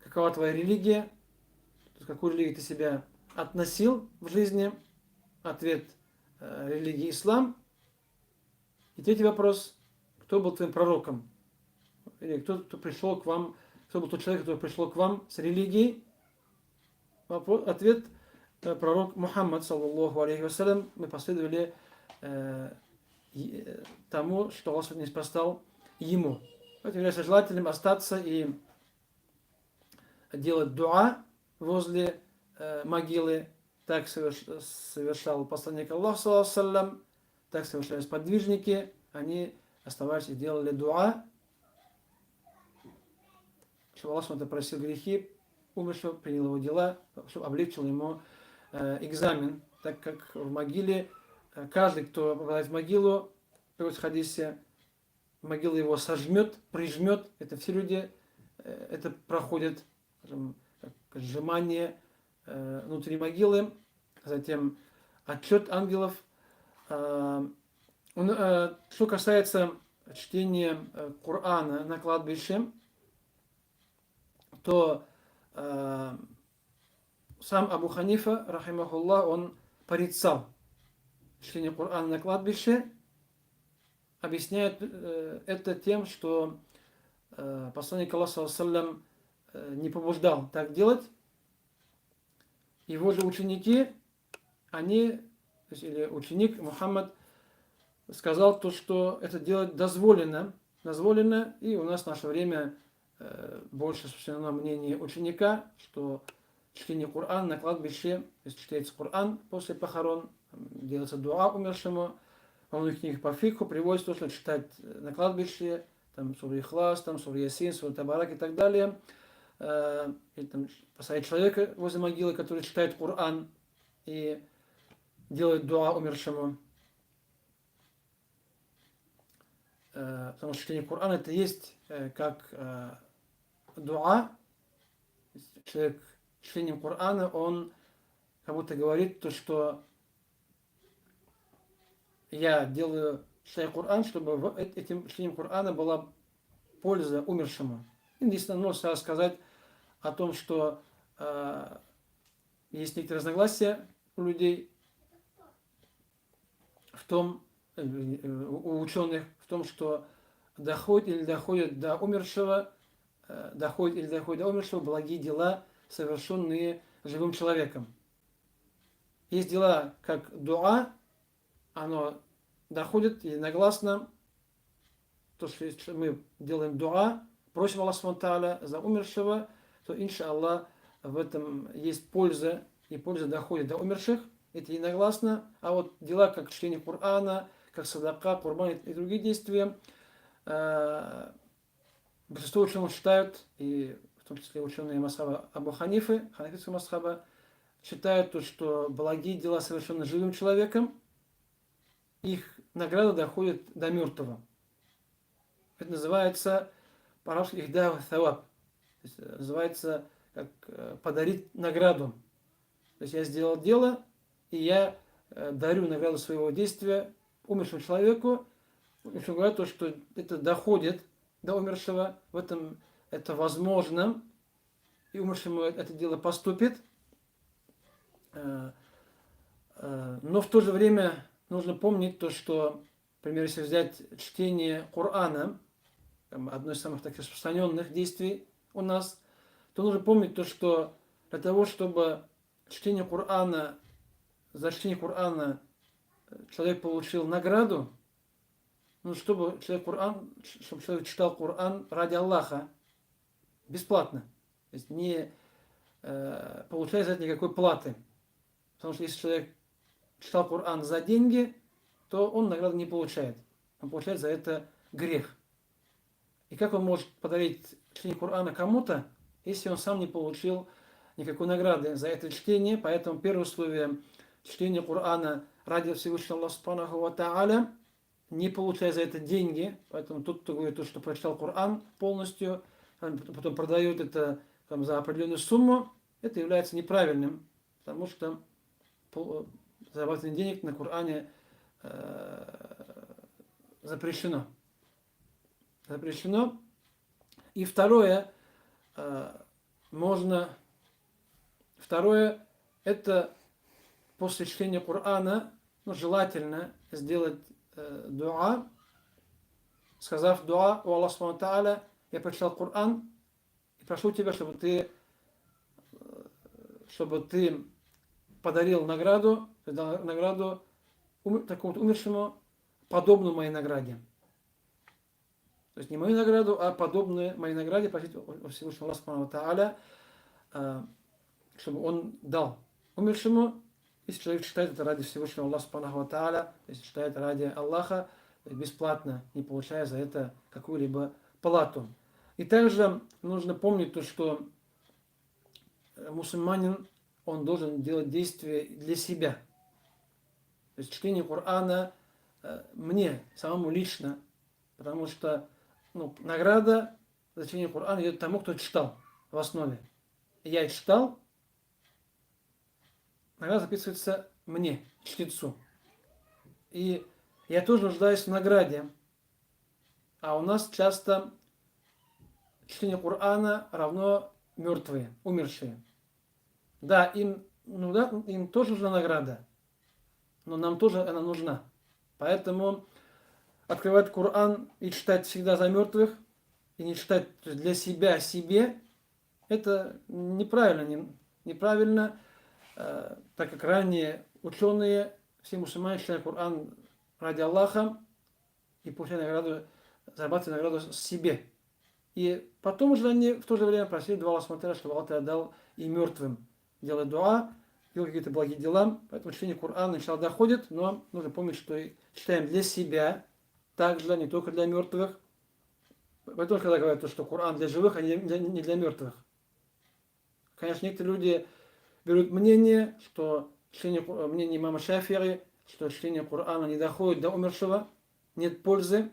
какова твоя религия? То есть, какую религию ты себя относил в жизни? Ответ, религия ислам. И третий вопрос, кто был твоим пророком? Или кто пришел к вам, кто был тот человек, который пришел к вам с религией? Ответ, пророк Мухаммад, саллаллаху алейхи вассалям. Мы последовали тому, что Аллах не спасал ему. Поэтому является желательным остаться и делать дуа возле могилы. Так совершал посланник Аллаха, саллаллаху алейхи вассалям, так совершали сподвижники. они оставались и делали дуа, чтобы Аллах SWT просил грехи умершего, принял его дела, чтобы облегчил ему экзамен, так как в могиле каждый, кто попадает в могилу, в хадисе, могила его сожмет, прижмет, это все люди, это проходит, скажем, как сжимание внутри могилы, затем отчет ангелов. Что касается чтения Корана на кладбище, то сам Абу Ханифа, рахимахуллах, он порицал чтение Корана на кладбище, объясняет это тем, что посланник Аллаха саллям не побуждал так делать. Его же ученики, они, то есть, или ученик Мухаммад сказал то, что это делать дозволено, и у нас в наше время больше распространено мнение ученика, что чтение Корана на кладбище, если читается Коран после похорон, делается дуа умершему. Во многих книгах по фикху приводится то, что читать на кладбище, там сура Ихлас, там сура Ясин, сура Табарак и так далее. И там поставить человека возле могилы, который читает Коран и делает дуа умершему. Потому что чтение Корана это есть как дуа. Человек чтением Корана, он как будто говорит то, что я делаю, читаю Коран, чтобы этим чтением Корана была польза умершему. Единственное, нужно сказать о том, что есть некоторые разногласия у людей в том, у ученых, в том, что доходит или доходит до умершего благие дела, совершенные живым человеком. Есть дела, как дуа, оно доходит единогласно, то, что мы делаем дуа, просим Аллаха Субхану за умершего, то, иншаллах, в этом есть польза, и польза доходит до умерших, это единогласно. А вот дела, как чтение Корана, как садака, курбан и другие действия, большинство ученых считают, и в том числе ученые масхаба Абу Ханифы, ханафитского масхаба, считают то, что благие дела, совершенные живым человеком, их награда доходит до мертвого. Это называется по-арабски ихда thawab. Называется как подарить награду. То есть я сделал дело, и я дарю награду своего действия умершему человеку. Еще говорят то, что это доходит до умершего, в этом это возможно, и умершему это дело поступит. Но в то же время нужно помнить то, что, например, если взять чтение Корана, одно из самых таких распространенных действий у нас, то нужно помнить то, что для того, чтобы за чтение Корана человек получил награду, ну, чтобы человек читал Коран ради Аллаха, бесплатно. То есть не получая за это никакой платы. Потому что если человек читал Коран за деньги, то он награду не получает. Он получает за это грех. И как он может подарить чтение Корана кому-то, если он сам не получил никакой награды за это чтение? Поэтому первое условие чтения Корана ради Всевышнего Аллаха Субханаху ва Тааля, не получая за это деньги. Поэтому тот, кто говорит, что прочитал Коран полностью, потом продает это за определенную сумму, это является неправильным, потому что зарабатывание денег на Коране запрещено. И второе, это после чтения Корана, желательно сделать дуа, сказав дуа: «О Аллах Субхану Тааля, я прочитал Коран и прошу тебя, чтобы ты подарил награду такому умершему, подобную моей награде». То есть не мою награду, а подобную моей награде просить у Всевышнего Аллаха Субхану Тааля, чтобы он дал умершему, если человек читает это ради Всевышнего Аллаха Субхану Тааля, если читает ради Аллаха, то есть бесплатно, не получая за это какую-либо плату. И также нужно помнить то, что мусульманин, он должен делать действия для себя. То есть чтение Корана мне, самому лично, потому что награда за чтение Корана идет тому, кто читал в основе. Я читал, награда записывается мне, чтецу. И я тоже нуждаюсь в награде. А у нас часто чтение Корана равно мертвые, умершие. Да, им тоже нужна награда, но нам тоже она нужна. Поэтому открывать Коран и читать всегда за мертвых, и не читать для себя себе, это неправильно. Неправильно, так как ранее ученые, все мусульмане читали Коран ради Аллаха и получали награду, зарабатывали награду себе. И потом уже они в то же время просили дуа Аллаха, чтобы Аллах дал и мертвым делать дуа, делать какие-то благие дела. Поэтому чтение Корана сначала доходит, но нужно помнить, что читаем для себя, также не только для мертвых. Поэтому, когда говорят, что Коран для живых, а не для мертвых. Конечно, некоторые люди берут мнение, что мнение имама Шафи'i, что чтение Корана не доходит до умершего, нет пользы.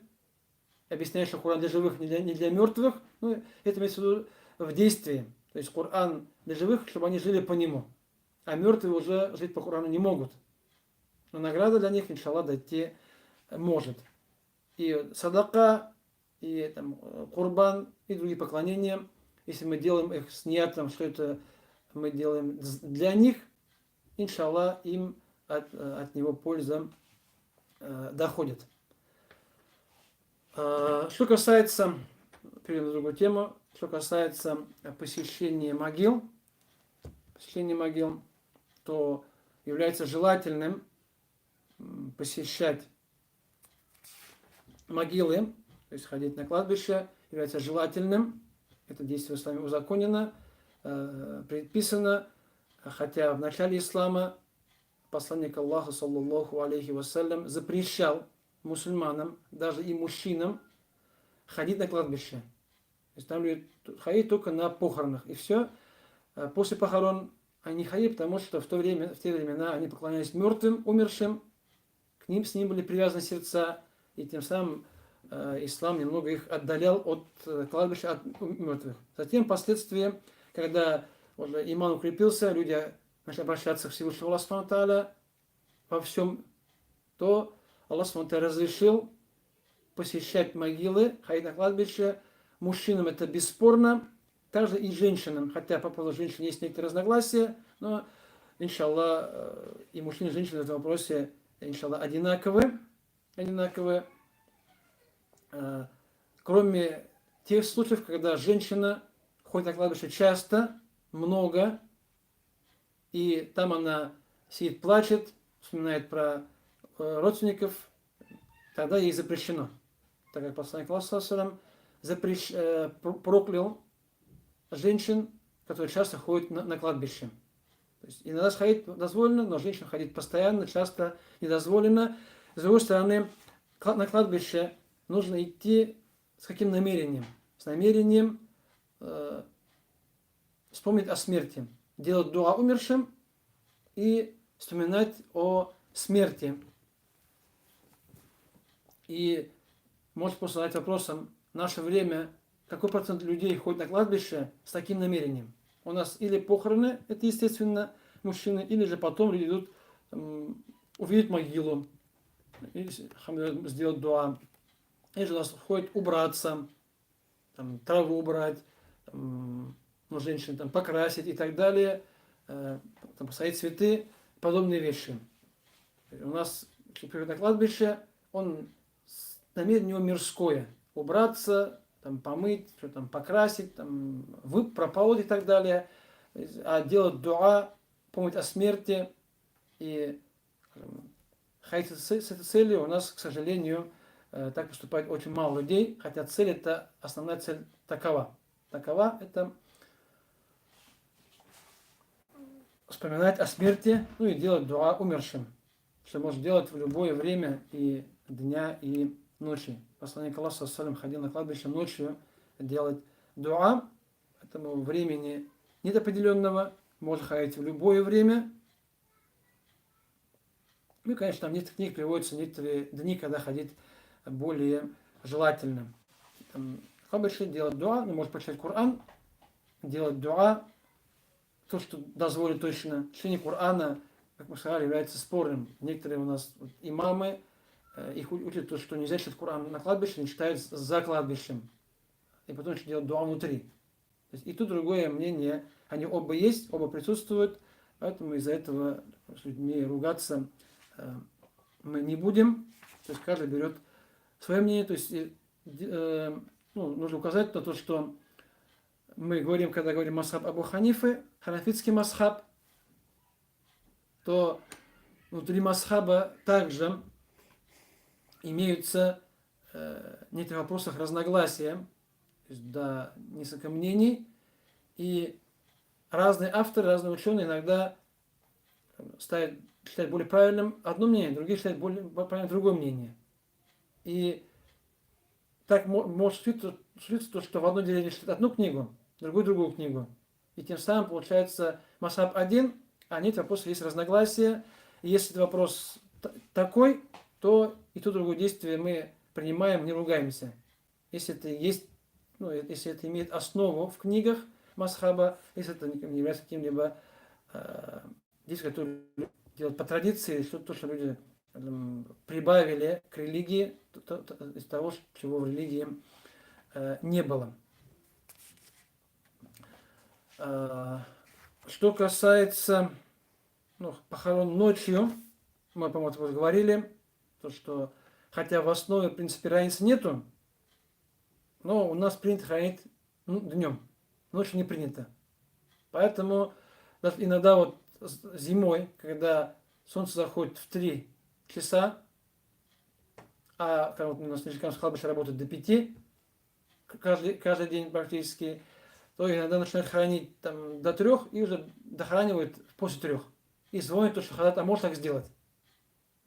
Объясняет, что Коран для живых, не для мертвых. Ну, это имеется в виду в действии. То есть Коран для живых, чтобы они жили по нему. А мертвые уже жить по Корану не могут. Но награда для них, иншаллах, дойти может. И садака, и курбан, и другие поклонения, если мы делаем их с ниятом, что это мы делаем для них, иншаллах, им от него польза доходит. Что касается, перейдем на другую тему, что касается посещения могил, то является желательным посещать могилы, то есть ходить на кладбище, является желательным. Это действие с вами узаконено, предписано, хотя в начале ислама посланник Аллаха, саллаллаху алейхи вассалям, запрещал мусульманам, даже и мужчинам, ходить на кладбище. То есть там люди ходить только на похоронах. И все. После похорон они ходили, потому что в те времена они поклонялись мертвым, умершим, с ним были привязаны сердца, и тем самым ислам немного их отдалял от кладбища, от мертвых. Затем, впоследствии, когда уже иман укрепился, люди начали обращаться к Всевышнему Аллаху Субхану ва Тааля во всем, то Аллах Субхану ва Тааля разрешил посещать могилы, ходить на кладбище. Мужчинам это бесспорно, также и женщинам, хотя по поводу женщин есть некоторые разногласия, но, иншаллах, и мужчины, и женщины в этом вопросе, иншаллах, одинаковы. Кроме тех случаев, когда женщина ходит на кладбище часто, много, и там она сидит, плачет, вспоминает про родственников, тогда ей запрещено. Так как посланник Аллаха проклял женщин, которые часто ходят на кладбище. То есть иногда ходить дозволено, но женщинам ходить постоянно, часто не дозволено. С другой стороны, на кладбище нужно идти с каким намерением? С намерением вспомнить о смерти, делать дуа умершим и вспоминать о смерти. И может просто задать вопросом, в наше время какой процент людей ходит на кладбище с таким намерением? У нас или похороны, это естественно, мужчины, или же потом люди идут увидеть могилу, или сделать дуа. Или же у нас ходит убраться, траву убрать, женщин покрасить и так далее, посадить цветы, подобные вещи. У нас, если приходит на кладбище, намерение у него мирское. Убраться, помыть, покрасить, прополоть и так далее. А делать дуа, помнить о смерти и ходить с этой целью у нас, к сожалению, так поступает очень мало людей, хотя основная цель такова. Такова это вспоминать о смерти, и делать дуа умершим, что можно делать в любое время и дня, и ночи. Посланник Аллаха саллям ходил на кладбище ночью делать дуа, этому времени нет определенного, можно ходить в любое время. Ну и, конечно, там в некоторых книг приводятся некоторые дни, когда ходить более желательно. Там, кладбище делать дуа, ну, может почитать Коран, делать дуа, то, что дозволит точно. Чтение Корана, как мы сказали, является спорным. Некоторые у нас имамы, их учат то, что нельзя читать Коран на кладбище, не читают за кладбищем. И потом еще делать дуа внутри. То есть и то, другое мнение, они оба есть, оба присутствуют, поэтому из-за этого с людьми ругаться мы не будем. То есть каждый берет свое мнение. То есть нужно указать на то, что мы говорим, когда говорим масхаб Абу Ханифы, ханафитский масхаб, то внутри масхаба также имеются в некоторых вопросах разногласия, то есть, да, несколько мнений, и разные авторы, разные ученые иногда считают более правильным одно мнение, другие считают более правильным другое мнение. И так может случиться то, что в одной деревне читают одну книгу, в другой другую книгу. И тем самым получается масхаб один, а нет вопроса, есть разногласия. И если этот вопрос такой, то и то другое действие мы принимаем, не ругаемся. Если это есть, если это имеет основу в книгах масхаба, если это не является каким-либо действием, которое делают по традиции, то, что люди прибавили к религии из того, чего в религии не было. Что касается похорон ночью, мы, по-моему, уже говорили, то, что хотя в основе, в принципе, разницы нету, но у нас принято хоронить днем, ночью не принято. Поэтому даже иногда вот зимой, когда солнце заходит в 3 часа, а когда у нас на кладбище работает до 5, каждый день практически, то иногда начинают хоронить там, до 3 и уже дохоранивают после 3. И звонят, то, что хотят, а можно так сделать.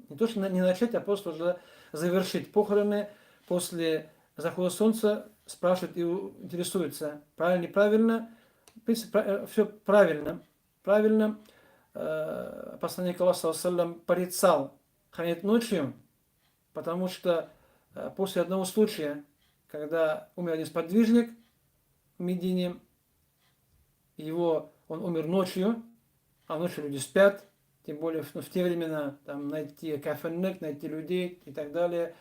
Не то, что не начать, а просто уже завершить похороны. После захода солнца спрашивают и интересуются, правильно, неправильно. В принципе, все правильно. Правильно. Посланник Аллаха саллям порицал хоронить ночью, потому что после одного случая, когда умер один сподвижник в Медине, он умер ночью, а ночью люди спят, тем более в те времена там, найти кафенек, найти людей и так далее.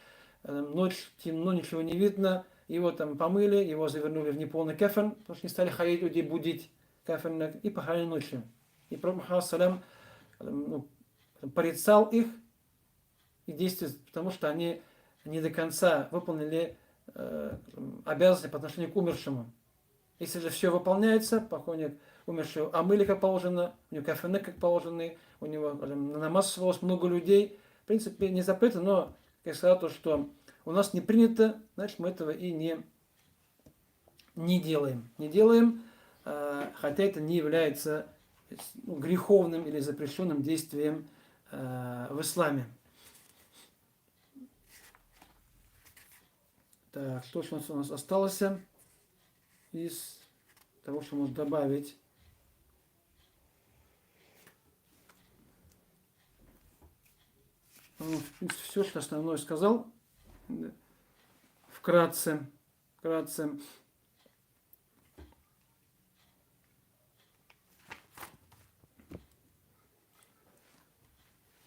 Ночь, темно, ничего не видно. Его там помыли, его завернули в неполный кафен, потому что не стали ходить людей будить кафенек, и похоронили ночью. И Пророк Мухаммад салям порицал их и действия, потому что они не до конца выполнили обязанности по отношению к умершему. Если же все выполняется, покойник умершего омыли как положено, у него кафены как положено, у него на намаз свелось много людей. В принципе, не запрето, но, как я сказал, то, что у нас не принято, значит, мы этого и не делаем. Не делаем, хотя это не является греховным или запрещенным действием в исламе. Так, что же у нас осталось из того, что можно добавить? В принципе, все, что основное сказал. Вкратце.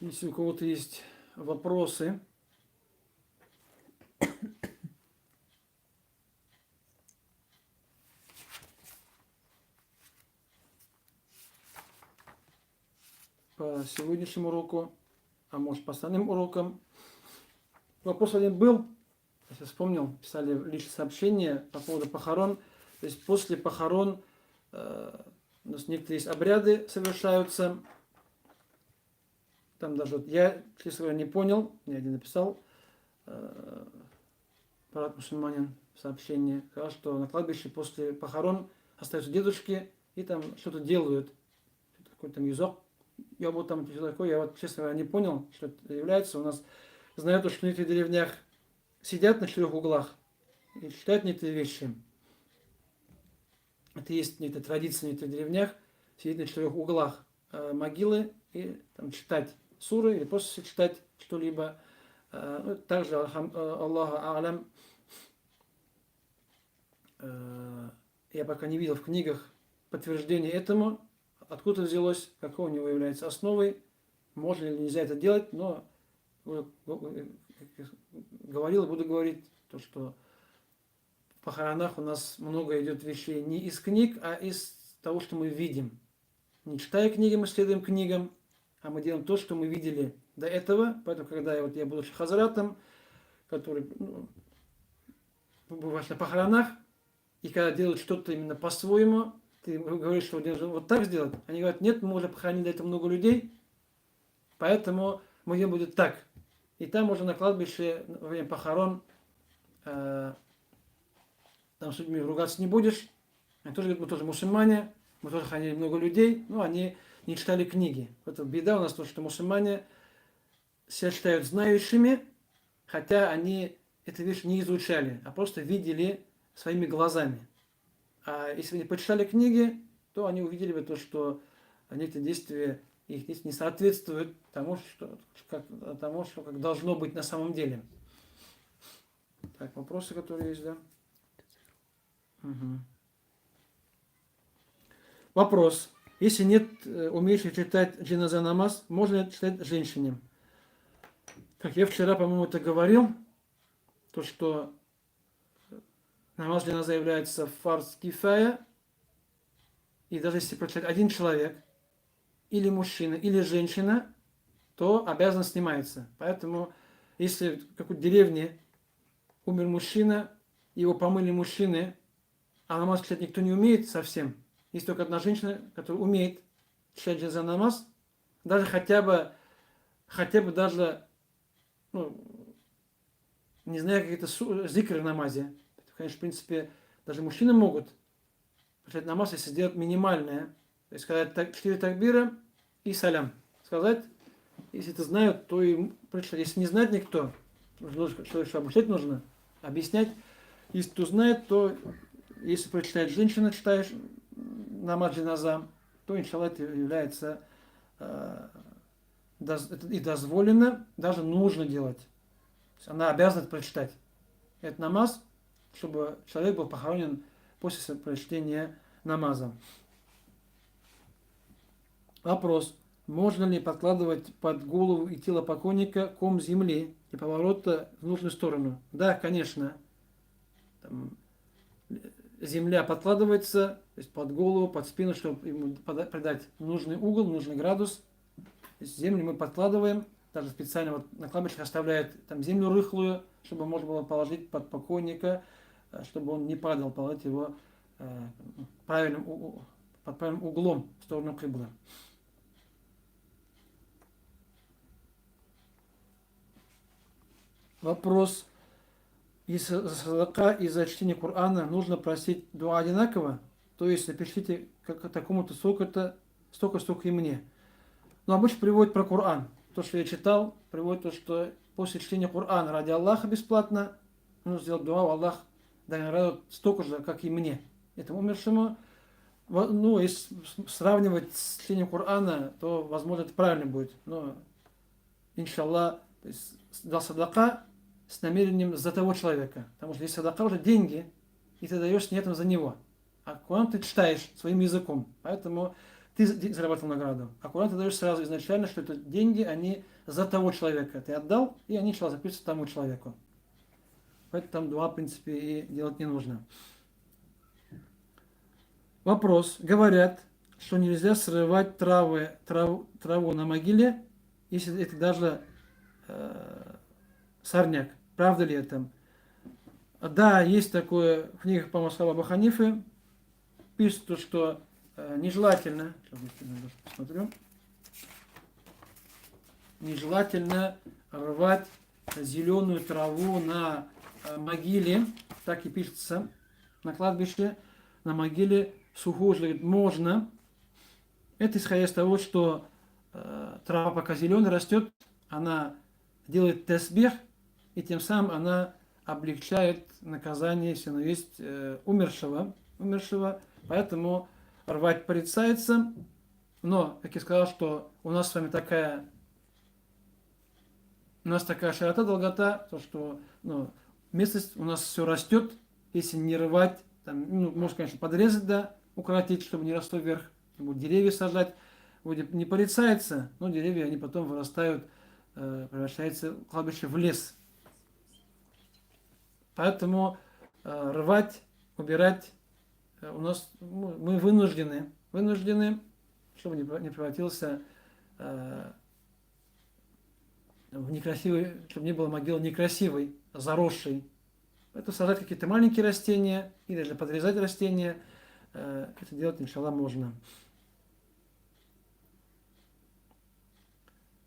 Если у кого-то есть вопросы, по сегодняшнему уроку, а может по остальным урокам. Вопрос один был, я вспомнил, писали личное сообщение по поводу похорон. То есть после похорон у нас некоторые есть обряды совершаются. Там даже вот я, честно говоря, не понял, мне один написал, брат мусульманин в сообщении, сказал, что на кладбище после похорон остаются дедушки и там что-то делают. Какой-то там язык. Я был там что такое, я вот, честно говоря, не понял, что это является. У нас знаю, что в некоторых деревнях сидят на 4 углах и читают некоторые вещи. Это есть некоторые традиции в некоторых деревнях, сидеть на 4 углах могилы и там, читать суры или просто читать что-либо. Также, Аллаху Алям, я пока не видел в книгах подтверждения этому, откуда взялось, какой у него является основой, можно или нельзя это делать, но говорил и буду говорить, то, что в похоронах у нас много идет вещей не из книг, а из того, что мы видим. Не читая книги, мы следуем книгам, а мы делаем то, что мы видели до этого. Поэтому, когда я буду хазратом, который бывает на похоронах, и когда делают что-то именно по-своему, ты говоришь, что вот так сделать. Они говорят, нет, мы уже похоронили это много людей, поэтому мы делаем будет так. И там уже на кладбище во время похорон там с людьми ругаться не будешь. Они тоже говорят, мы тоже мусульмане, мы тоже хоронили много людей, но они не читали книги. Это беда у нас то, что мусульмане себя считают знающими, хотя они эту вещь не изучали, а просто видели своими глазами. А если они почитали книги, то они увидели бы то, что некоторые действия их не соответствуют тому, как должно быть на самом деле. Так, вопросы, которые есть, да? Угу. Вопрос. Если нет умеющих читать джиназа намаз, можно ли читать женщине? Как я вчера, по-моему, это говорил, то, что намаз джиназа является фарз кифая, и даже если прочитать один человек, или мужчина, или женщина, то обязанность снимается. Поэтому, если в какой-то деревне умер мужчина, его помыли мужчины, а намаз читать никто не умеет совсем, есть только одна женщина, которая умеет читать джиназа намаз, даже хотя бы даже, не знаю, какие-то зикры в намазе. Конечно, в принципе, даже мужчины могут прочитать намаз, если сделать минимальное. То есть сказать 4 такбира и салям. Сказать, если это знают, то и прочитать. Если не знает никто, что еще обучать нужно, объяснять. Если кто знает, то если прочитает женщина, читаешь намаз джиназа, то, иншаллах, это является и дозволено, даже нужно делать. Она обязана прочитать этот намаз, чтобы человек был похоронен после прочтения намаза. Вопрос. Можно ли подкладывать под голову и тело покойника ком земли и поворота в нужную сторону? Да, конечно. Земля подкладывается, то есть под голову, под спину, чтобы ему придать нужный угол, нужный градус. То есть землю мы подкладываем, даже специально вот на кладбищах оставляют там землю рыхлую, чтобы можно было положить под покойника, чтобы он не падал, положить его под правильным углом в сторону кибла. Вопрос. Если за садака и за чтение Корана нужно просить дуа одинаково, то есть напишите как такому-то столько и мне. Но обычно приводит про Коран. То, что я читал, приводит то, что после чтения Корана ради Аллаха бесплатно нужно сделать дуа, Аллах дай награду столько же, как и мне, этому умершему. Если сравнивать с чтением Корана, то, возможно, это правильно будет. Но, иншаллах, дал садака с намерением за того человека. Потому что если садака уже деньги, и ты даешь не это за него. А Коран ты читаешь своим языком. Поэтому ты заработал награду. А Коран ты даешь сразу изначально, что это деньги, они за того человека. Ты отдал, и они начали записываться тому человеку. Поэтому там дуа, в принципе, и делать не нужно. Вопрос. Говорят, что нельзя срывать траву на могиле, если это даже сорняк. Правда ли это? Да, есть такое в книгах по Мазхабу Абу Ханифы. Пишут, что нежелательно, посмотрю, нежелательно рвать зеленую траву на могиле, так и пишется на кладбище, на могиле сухую, говорит, можно. Это исходя из того, что трава пока зеленая растет, она делает тасбих, и тем самым она облегчает наказание, если оно есть умершего. Поэтому рвать порицается. Но, как я сказал, что у нас с вами такая широта, долгота, то что местность у нас все растет, если не рвать, там, можно, конечно, подрезать, да, укоротить, чтобы не росло вверх, будет деревья сажать, вроде не порицается, но деревья, они потом вырастают, превращается кладбище в лес. Поэтому рвать, убирать у нас, мы вынуждены, чтобы не превратился в некрасивый, чтобы не было могилы некрасивой, заросшей. Это сажать какие-то маленькие растения или же подрезать растения. Это делать, иншаллах, можно.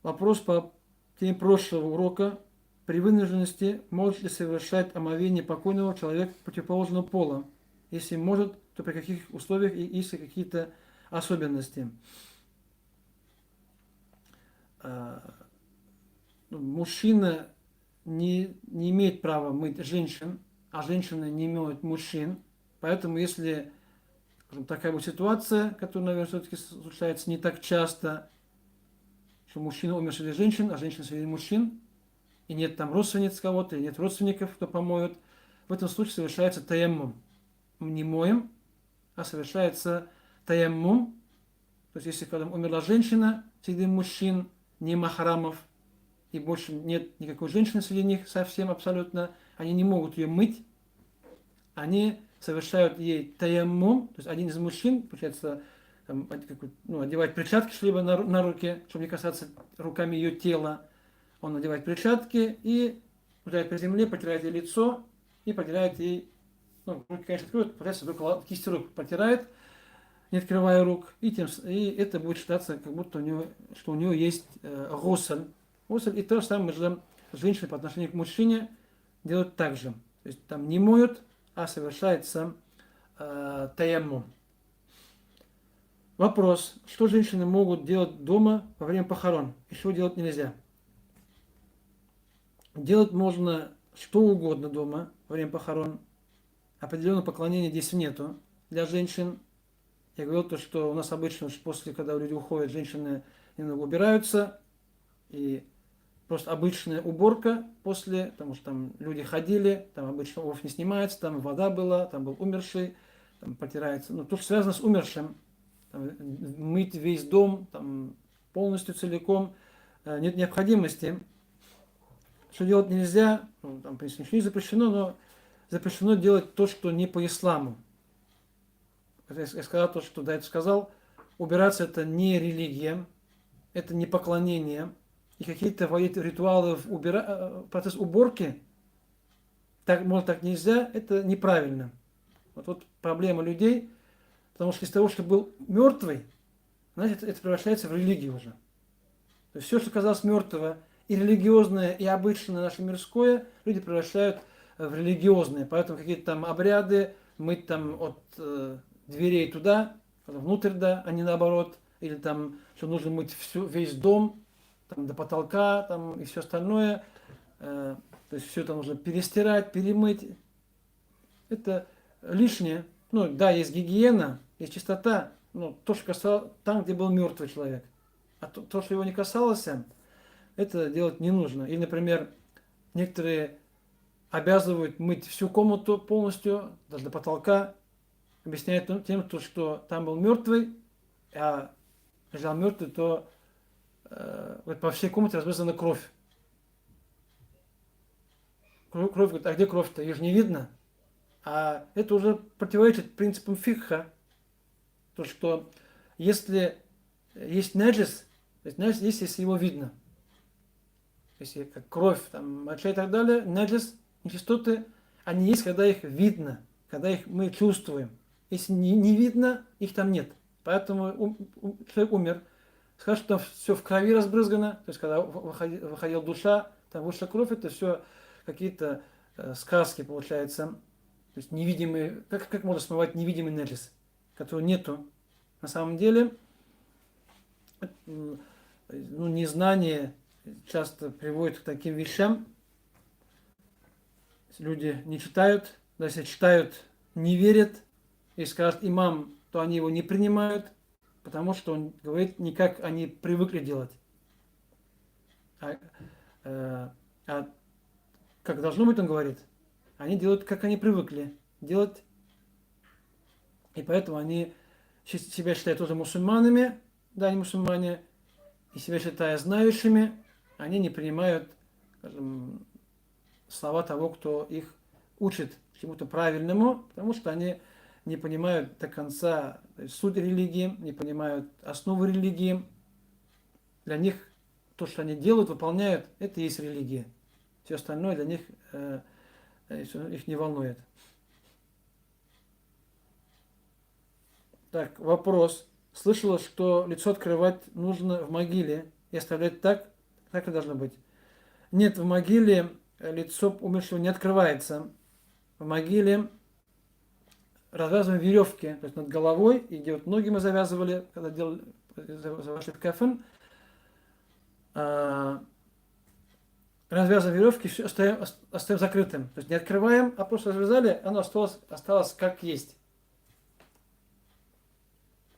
Вопрос по теме прошлого урока. При вынужденности может ли совершать омовение покойного человека противоположного пола? Если может, то при каких условиях и есть ли какие-то особенности? Мужчина не имеет права мыть женщин, а женщины не имеют мужчин. Поэтому, если, скажем, такая вот ситуация, которая, наверное, все-таки случается не так часто, что мужчина умер среди женщин, а женщина среди мужчин, и нет там родственниц кого-то, и нет родственников, кто помоет, в этом случае совершается таяммум. Не моем, а совершается таяммум. То есть, если когда умерла женщина среди мужчин, не махрамов, и больше нет никакой женщины среди них совсем абсолютно, они не могут ее мыть, они совершают ей таяммум, то есть один из мужчин, получается, там, одевает перчатки что-либо на руки, чтобы не касаться руками ее тела, он надевает перчатки и ударяет по земле, потирает ей лицо и потирает ей, руки, конечно, откроют, пытается только кисти рук потирает, не открывая рук, и это будет считаться, как будто у него есть гусль. И то же самое же женщины по отношению к мужчине делают так же. То есть там не моют, а совершается таяммум. Вопрос. Что женщины могут делать дома во время похорон? И что делать нельзя? Делать можно что угодно дома во время похорон. Определенного поклонения здесь нету для женщин. Я говорил то, что у нас обычно после, когда люди уходят, женщины немного убираются. И просто обычная уборка после, потому что там люди ходили, там обычно обувь не снимается, там вода была, там был умерший, там потирается. То, что связано с умершим. Там, мыть весь дом, там, полностью, целиком, нет необходимости. Что делать нельзя, там, в принципе, ничего не запрещено, но запрещено делать то, что не по исламу. Я сказал то, что до этого сказал, убираться это не религия, это не поклонение. И какие-то вводить ритуалы в процесс уборки, может так нельзя, это неправильно. Вот проблема людей, потому что из того, что был мертвый, значит, это превращается в религию уже. То есть все, что казалось мертвого, и религиозное, и обычное наше мирское, люди превращают в религиозное. Поэтому какие-то там обряды, мыть там от дверей туда, внутрь, да, а не наоборот. Или там, что нужно мыть весь дом, там, до потолка, там, и все остальное. То есть все это нужно перестирать, перемыть. Это лишнее. Да, есть гигиена, есть чистота, но то, что касалось там, где был мертвый человек. А то, что его не касалось, это делать не нужно. Или, например, некоторые обязывают мыть всю комнату полностью, даже до потолка, объясняют тем, что там был мертвый, а лежал мертвый, то по всей комнате разбрызгана кровь. Кровь, говорит, а где кровь-то? Ее же не видно. А это уже противоречит принципам фикха. То, что если есть наджис, то есть наджис есть, если его видно. Если как кровь, там, моча и так далее, наджис, нечистоты, они есть, когда их видно, когда их мы чувствуем. Если не видно, их там нет. Поэтому человек умер. Сказать, что там все в крови разбрызгано, то есть когда выходила душа, там вышла кровь, это все какие-то сказки, получается. То есть невидимые, как можно смывать невидимый наджис, которого нету. На самом деле, незнание часто приводит к таким вещам. Люди не читают, да, если читают, не верят, и скажут имам, то они его не принимают, потому что он говорит не как они привыкли делать. А, э, а как должно быть, он говорит, они делают, как они привыкли делать, и поэтому они себя считают тоже мусульманами, да, они мусульмане, и себя считая знающими, они не принимают, скажем, слова того, кто их учит чему-то правильному, потому что они не понимают до конца суть религии, не понимают основы религии. Для них то, что они делают, выполняют, это и есть религия. Все остальное для них их не волнует. Так, вопрос. Слышала, что лицо открывать нужно в могиле и оставлять так? Так и должно быть. Нет, в могиле лицо умершего не открывается. В могиле развязываем веревки, то есть над головой, и где вот ноги мы завязывали, когда делали, завошли в кафен. Развязываем веревки, все оставим закрытым. То есть не открываем, а просто развязали, оно осталось как есть.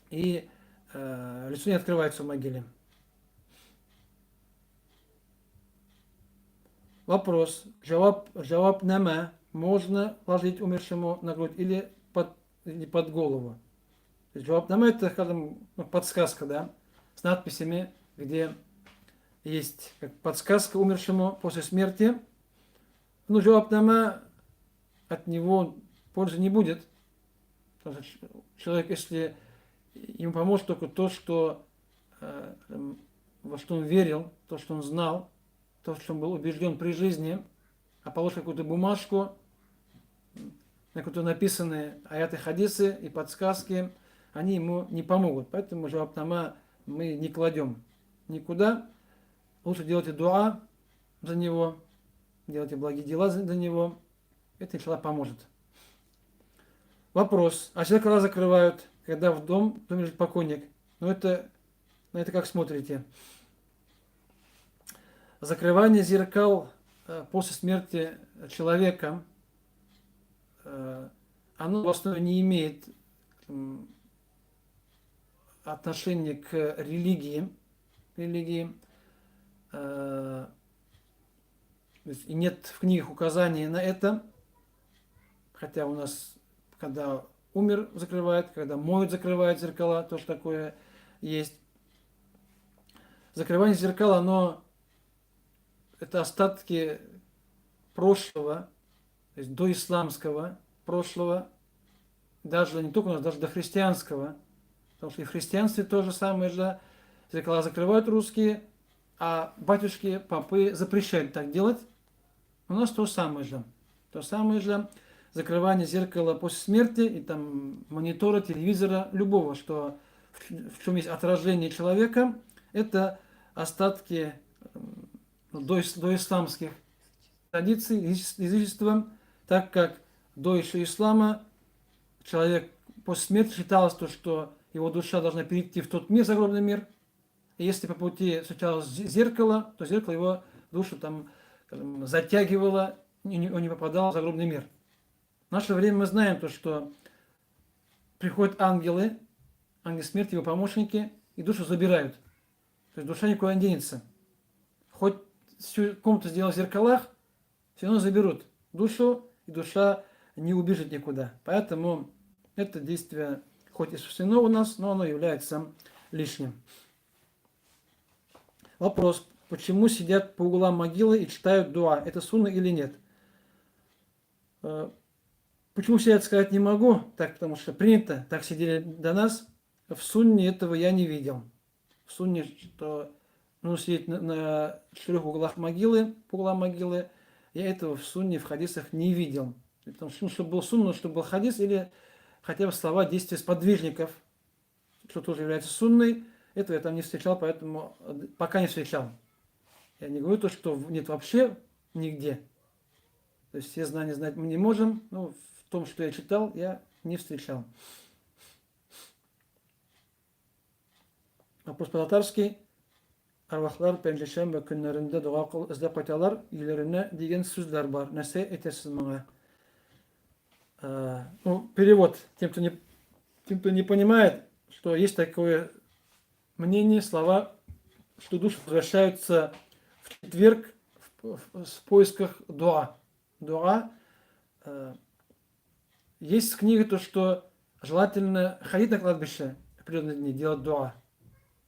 И лицо не открывается в могиле. Вопрос. Джаваб нама можно положить умершему на грудь или под голову. Джаваб нама это, скажем, подсказка, да, с надписями, где есть как подсказка умершему после смерти. Ну, джаваб нама от него пользы не будет. Потому что человек, если ему поможет только то, что, во что он верил, то, что он знал, то, что он был убежден при жизни, а положить какую-то бумажку, на которой написаны аяты, хадисы и подсказки, они ему не помогут. Поэтому джаваб нама мы не кладем никуда. Лучше делайте дуа за него, делайте благие дела за него. Это иншаллах поможет. Вопрос. А зеркала закрывают, когда в доме лежит покойник. Ну это, на это как смотрите? Закрывание зеркал после смерти человека, оно в основе не имеет отношения к религии. И нет в книгах указаний на это. Хотя у нас, когда умер, закрывают, когда моют, закрывают зеркала, тоже такое есть. Закрывание зеркал, оно это остатки прошлого, то есть до исламского прошлого, даже не только у нас, даже до христианского. Потому что и в христианстве то же самое же. Зеркала закрывают русские, а батюшки, попы запрещают так делать. У нас то самое же. То самое же закрывание зеркала после смерти и там монитора, телевизора, любого, что в чем есть отражение человека, это остатки до исламских традиций, язычества, так как до еще ислама человек после смерти считалось то, что его душа должна перейти в тот мир, загробный мир. И если по пути встречалось зеркало, то зеркало его душу там, скажем, затягивало, он не попадал в загробный мир. В наше время мы знаем то, что приходят ангелы, ангел смерти, его помощники, и душу забирают. То есть душа никуда не денется. Хоть всю комнату сделал в зеркалах, все равно заберут душу, и душа не убежит никуда. Поэтому это действие, хоть и существенно у нас, но оно является лишним. Вопрос. Почему сидят по углам могилы и читают дуа? Это сунна или нет? Почему сидят, сказать не могу, так, потому что принято, так сидели до нас. В сунне этого я не видел. В сунне, что нужно сидеть на 4 углах могилы, по углам могилы, я этого в сунне, в хадисах не видел. Потому что, чтобы был сунна, чтобы был хадис, или хотя бы слова действия сподвижников, что тоже является сунной, этого я там не встречал, поэтому пока не встречал. Я не говорю то, что нет вообще нигде. То есть все знания знать мы не можем, но в том, что я читал, я не встречал. Вопрос по-татарски. arvahlar penceşembe günlerinde dua kıl, izlep kaytalar ilerine деген sözler var. Нәрсе etesiz бана? Ну, перевод. Тем, кто не понимает, что есть такое мнение, слова, что души возвращаются в четверг в поисках дуа. Дуа. Есть книга то, что желательно ходить на кладбище в определенные дни, делать дуа.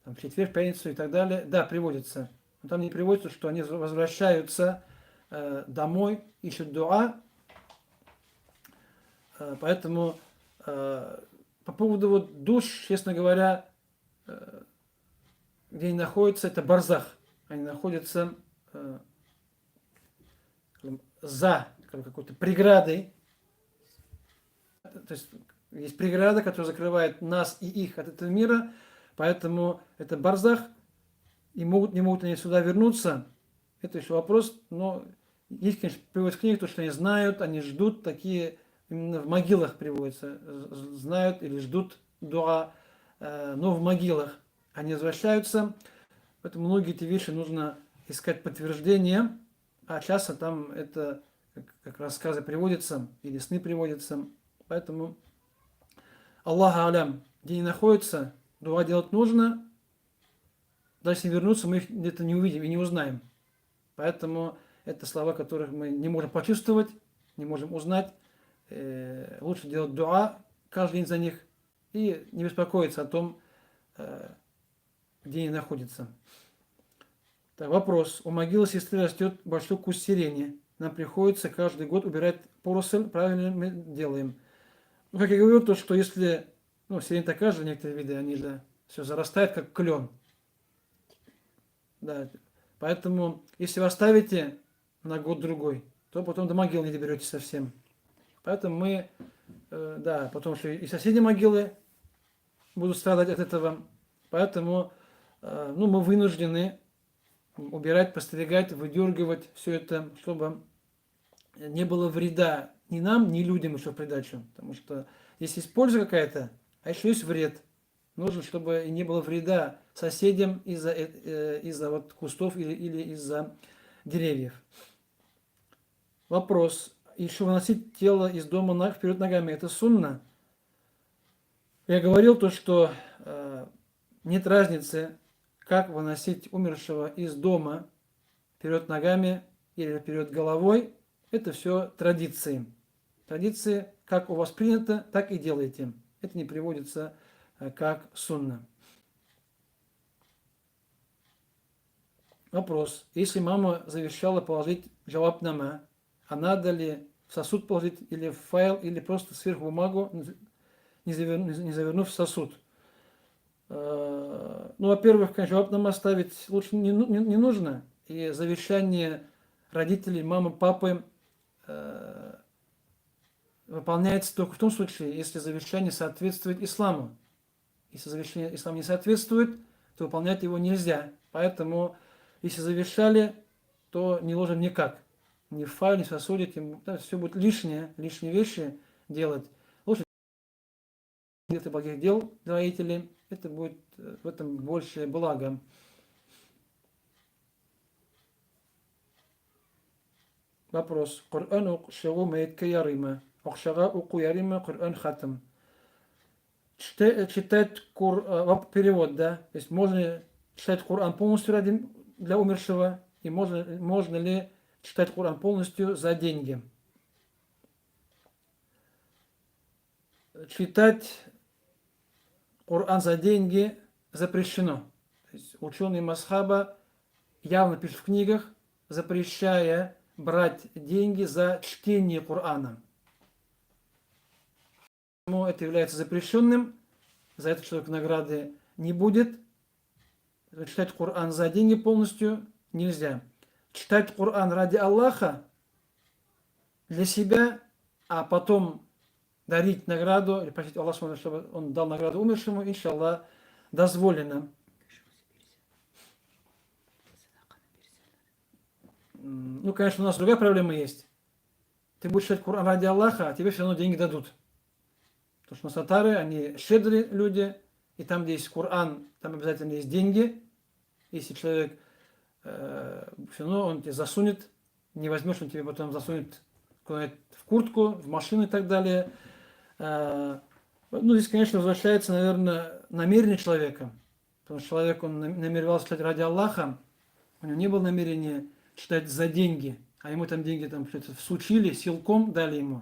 Там, в четверг, пятницу и так далее. Да, приводится. Но там не приводится, что они возвращаются домой, ищут дуа. Поэтому по поводу вот душ, честно говоря, где они находятся, это барзах. Они находятся за какой-то преградой. То есть преграда, которая закрывает нас и их от этого мира. Поэтому это барзах. И не могут они сюда вернуться. Это еще вопрос. Но есть, конечно, приводится книга, то, что они знают, они ждут, такие именно в могилах приводятся. Знают или ждут дуа, но в могилах. Они возвращаются. Поэтому многие эти вещи нужно искать подтверждение. А часто там это как рассказы приводятся, или сны приводятся. Поэтому Аллах алям, где они находятся, дуа делать нужно. Даже если вернуться, мы их где-то не увидим и не узнаем. Поэтому это слова, которых мы не можем почувствовать, не можем узнать. Лучше делать дуа каждый день за них и не беспокоиться о том, где они находятся. Так, вопрос. У могилы сестры растет большой куст сирени. Нам приходится каждый год убирать поросль. Правильно мы делаем. Ну, как я говорил, то, что если, сирень такая же, некоторые виды, они же все зарастают, как клен. Да. Поэтому, если вы оставите на год-другой, то потом до могилы не доберетесь совсем. Поэтому мы, потом что и соседи могилы будут страдать от этого. Поэтому, мы вынуждены убирать, постригать, выдергивать все это, чтобы не было вреда ни нам, ни людям еще в придачу. Потому что здесь есть польза какая-то, а еще есть вред. Нужно, чтобы не было вреда соседям из-за вот кустов или из-за деревьев. Вопрос. Еще выносить тело из дома вперед ногами. Это сунна? Я говорил то, что нет разницы, как выносить умершего из дома вперед ногами или вперед головой. Это все традиции. Традиции, как у вас принято, так и делайте. Это не приводится как сунна. Вопрос. Если мама завещала положить джавабнама, а надо ли в сосуд положить или в файл, или просто сверху бумагу, не завернув в сосуд? Во-первых, конечно, джавабнама ставить лучше не нужно. И завещание родителей, мамы, папы выполняется только в том случае, если завещание соответствует исламу. Если завещание исламу не соответствует, то выполнять его нельзя. Поэтому, если завещали, то не ложим никак. Ни в файл, ни в сосуде, все будет лишние вещи делать. Лучше где-то благих дел для родителей, это будет в этом больше блага. Вопрос. Коран укшагу маятка ярима. Укшага уку ярима, Коран хатам. Читать перевод, да? То есть можно читать Коран полностью для умершего, и можно ли читать Коран полностью за деньги? Читать Коран за деньги запрещено. То есть ученые масхаба явно пишут в книгах, запрещая брать деньги за чтение Корана. Это является запрещенным, за это человек награды не будет. Читать Коран за деньги полностью нельзя. Читать Коран ради Аллаха, для себя, а потом дарить награду, или просить Аллаха, чтобы он дал награду умершему, иншаллах, дозволено. Конечно, у нас другая проблема есть. Ты будешь читать Коран ради Аллаха, а тебе все равно деньги дадут. Потому что у нас татары, они щедрые люди, и там, где есть Коран, там обязательно есть деньги. Если человек все равно он тебе засунет, не возьмешь, он тебе потом засунет куда-нибудь в куртку, в машину и так далее. Ну, здесь, конечно, возвращается, наверное, намерение человека. Потому что человек, он намеревался читать ради Аллаха, у него не было намерения читать за деньги, а ему там деньги там что-то всучили, силком дали ему.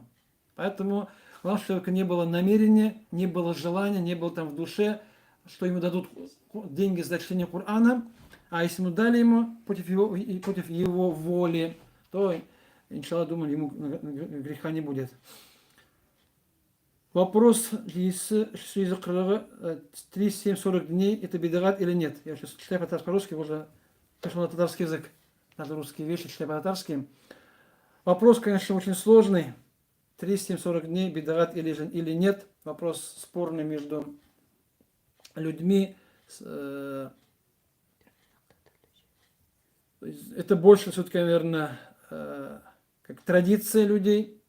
Поэтому у нас у человека не было намерения, не было желания, не было там в душе, что ему дадут деньги за чтение Корана, а если ему дали ему против его воли, то, иншаллах, думаю, ему греха не будет. Вопрос из 37-40 дней, это бедагат или нет? Я сейчас читаю по-татарски, уже перешел на татарский язык, даже русские вещи читаю по-татарски. Вопрос, конечно, очень сложный. 37-40 дней, бедагат или нет. Вопрос спорный между людьми. Это больше все-таки, наверное, как традиция людей.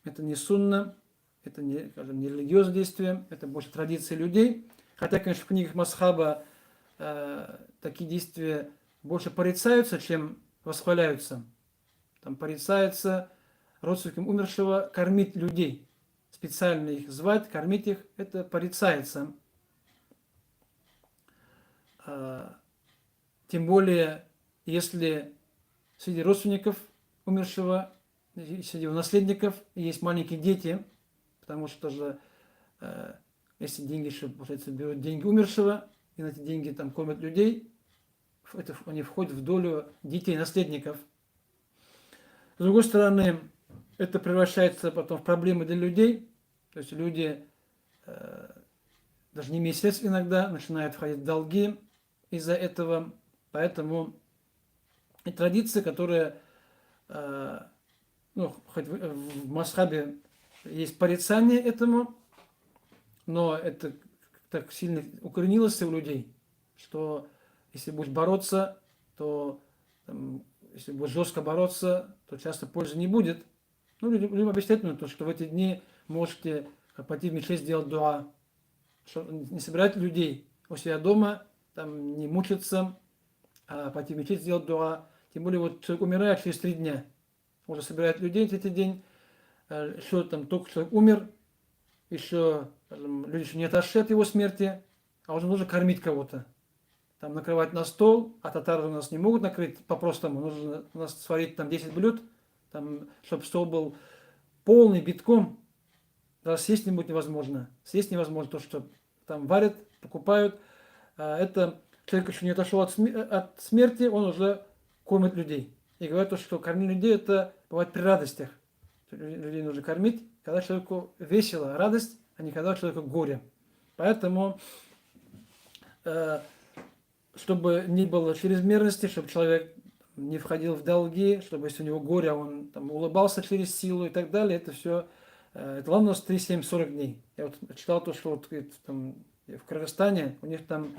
Это не сунна, это не, скажем, не религиозное действие, это больше традиция людей. Хотя, конечно, в книгах Масхаба такие действия больше порицаются, чем восхваляются. Там порицается родственникам умершего кормить людей. Специально их звать, кормить их, это порицается. Тем более, если среди родственников умершего, среди его наследников есть маленькие дети, потому что же, если деньги, получается, берут деньги умершего, и на эти деньги там кормят людей, они входят в долю детей, наследников. С другой стороны, это превращается потом в проблемы для людей. То есть люди, даже не имея средств иногда, начинают входить в долги из-за этого. Поэтому и традиция, которая, ну, хоть в Масхабе есть порицание этому, но это так сильно укоренилось у людей, что если будешь бороться, то если будешь жестко бороться, то часто пользы не будет. Ну, людям объясняют, то, что в эти дни можете пойти в мечеть сделать дуа, что не собирать людей у себя дома, там не мучиться, а пойти в мечеть сделать дуа. Тем более, вот человек умирает через 3 дня. Уже собирает людей в этот день, еще там только человек умер, еще люди еще не отошли от его смерти, а уже нужно кормить кого-то. Там накрывать на стол, а татары у нас не могут накрыть по-простому. Нужно у нас сварить там 10 блюд, там, чтобы стол был полный, битком. Даже съесть не будет невозможно. Съесть невозможно то, что там варят, покупают. Это человек еще не отошел от смерти, он уже кормит людей. И говорят, что кормить людей, это бывает при радостях. Людей нужно кормить, когда человеку весело, радость, а не когда человеку горе. Поэтому, чтобы не было чрезмерности, чтобы человек не входил в долги, чтобы если у него горе, он там улыбался через силу и так далее, это все, это главное у нас 37-40 дней. Я вот читал то, что вот, там, в Кыргызстане у них там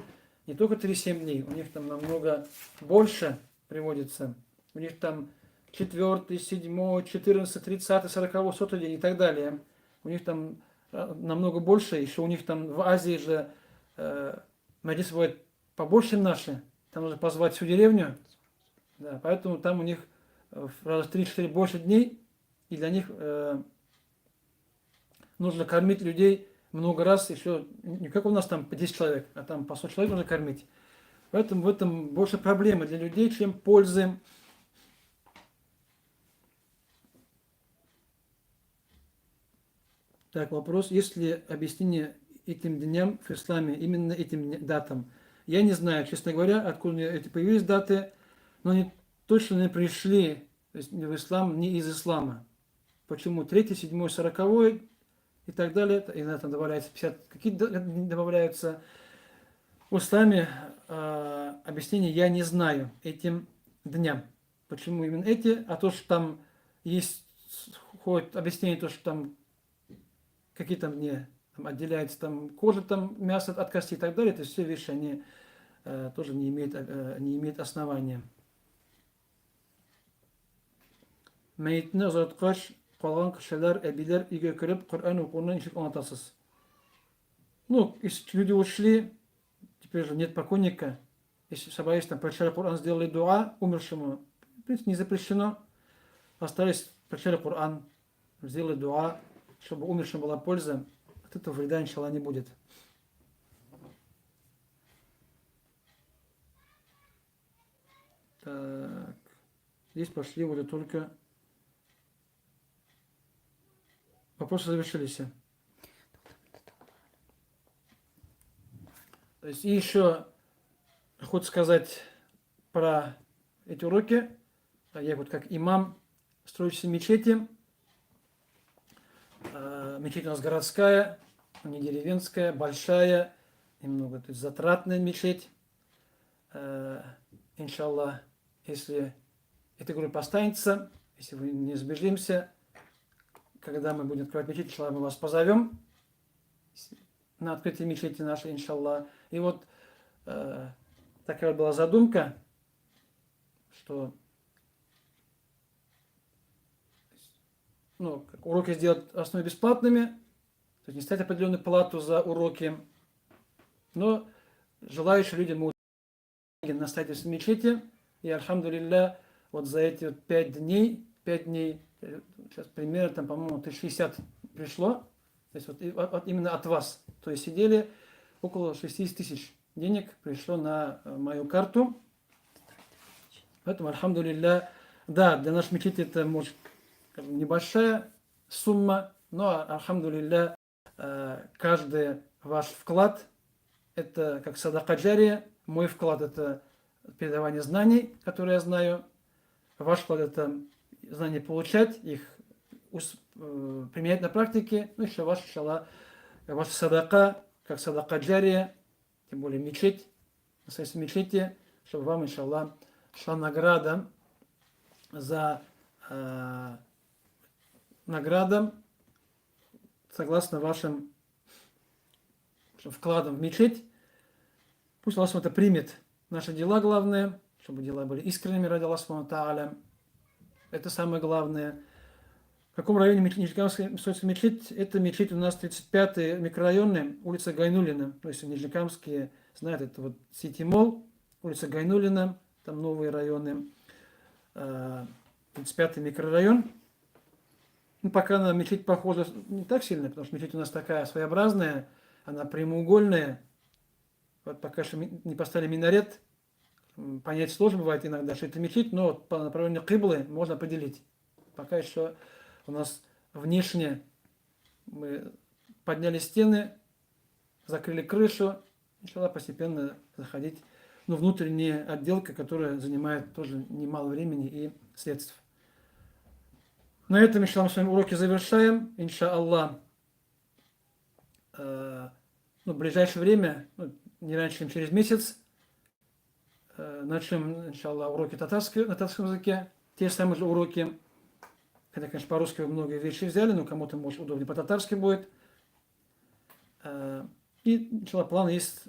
не только 37 дней, у них там намного больше приводится. У них там 4, 7, 14, 30, 40, 100 день и так далее. У них там намного больше, еще у них там в Азии же медисы бывают побольше, чем наши. Там нужно позвать всю деревню. Да, поэтому там у них в раза 3-4 больше дней, и для них нужно кормить людей много раз, еще не как у нас там по 10 человек, а там по 100 человек нужно кормить. Поэтому в этом больше проблемы для людей, чем пользы. Так, вопрос, есть ли объяснение этим дням в исламе, именно этим датам? Я не знаю, честно говоря, откуда эти появились даты, но они точно не пришли в ислам, не из ислама. Почему 3, 7, 40 и так далее, и на этом добавляется 50, какие добавляются. В исламе объяснения я не знаю этим дням. Почему именно эти, а то, что там есть, ходит объяснение, то, что там какие там дни, там отделяется там кожа, там мясо от кости и так далее, это все вещи, они тоже не имеют основания. Мәйітіне ұзатқаш қалған кішілер, әбилер үйге кіріп, Құран оқуына ничек аңлатасыз? Ну, если люди ушли, теперь же нет покойника, Если собрались, там, прочитали Коран, сделали дуа умершему, в принципе, не запрещено. Остались, прочитали Коран, сделали дуа, чтобы умершим была польза. От этого вреда, иншаллах, не будет. Так. Здесь пошли уже только... Вопросы завершились. То есть, и еще хочу сказать про эти уроки. Я вот как имам строящийся мечети. Мечеть у нас городская, не деревенская, большая, немного, то есть затратная мечеть. Иншаллах, если эта группа останется, если вы не сбежимся, когда мы будем открывать мечеть, иншаллах, мы вас позовем на открытие мечети нашей, иншаллах. И вот такая была задумка, что уроки сделать основе бесплатными, то есть не ставить определенную плату за уроки, но желающие люди могут на строительство мечети. И, альхамдулилля, вот за эти вот 5 дней, сейчас примерно, там, по-моему, 1060 пришло, то есть вот именно от вас. То есть сидели, около 60 тысяч денег пришло на мою карту. Поэтому, альхамдулилля, да, для нашей мечети это, может, небольшая сумма, но, альхамдулилля, каждый ваш вклад, это как садака джария. Мой вклад – это передавание знаний, которые я знаю. Ваш вклад – это знания получать, их применять на практике. Ну, еще ваш, иншаллах, ваша садака, как садака джария, тем более мечеть, на своей мечети, чтобы вам, иншаллах, шла награда за наградам, согласно вашим вкладам в мечеть. Пусть Аллах это примет наши дела, главное, чтобы дела были искренними ради Аллаха Тааля. Это самое главное. В каком районе Нижнекамская мечеть? Это мечеть у нас 35-й микрорайоне, улица Гайнуллина. То есть Нижнекамские знают, это вот Сити Молл, улица Гайнуллина, там новые районы. 35-й микрорайон. Ну, пока на мечеть похожа не так сильно, потому что мечеть у нас такая своеобразная, она прямоугольная. Вот пока что не поставили минарет, понять сложно бывает иногда, что это мечеть, но вот по направлению киблы можно определить. Пока еще у нас внешне мы подняли стены, закрыли крышу, начала постепенно заходить, внутренняя отделка, которая занимает тоже немало времени и средств. На этом, иншаллах, мы с вами уроки завершаем. Иншаллах, в ближайшее время, не раньше, чем через месяц, начнем, иншаллах, уроки на татарском языке. Те самые же уроки. Хотя, конечно, по-русски вы многие вещи взяли, но кому-то, может, удобнее по-татарски будет. И, иншаллах, план есть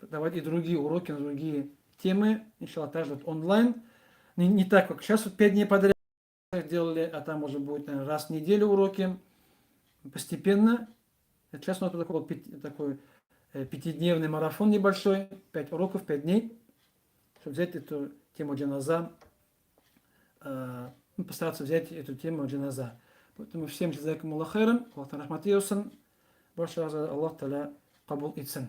давать и другие уроки на другие темы. Иншаллах, также онлайн. Не так, как сейчас, 5 дней подряд делали, а там уже будет, наверное, раз в неделю уроки. Постепенно. Сейчас у нас такой 5-дневный марафон небольшой, 5 уроков, 5 дней, чтобы взять эту тему джаназа, постараться взять эту тему джаназа. Поэтому всем джазакум Аллах хайран, Аллах рахматиусан, больше раз Аллах таля кабул итсан.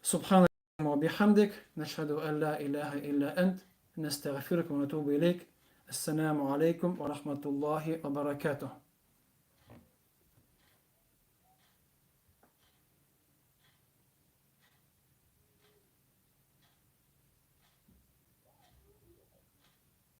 Субхана ва бихамдик, нашхаду ан ла илляха илля ант, настагфирука ва натубу илейк. Ассаламу алейкум ва рахматуллахи ва баракатух.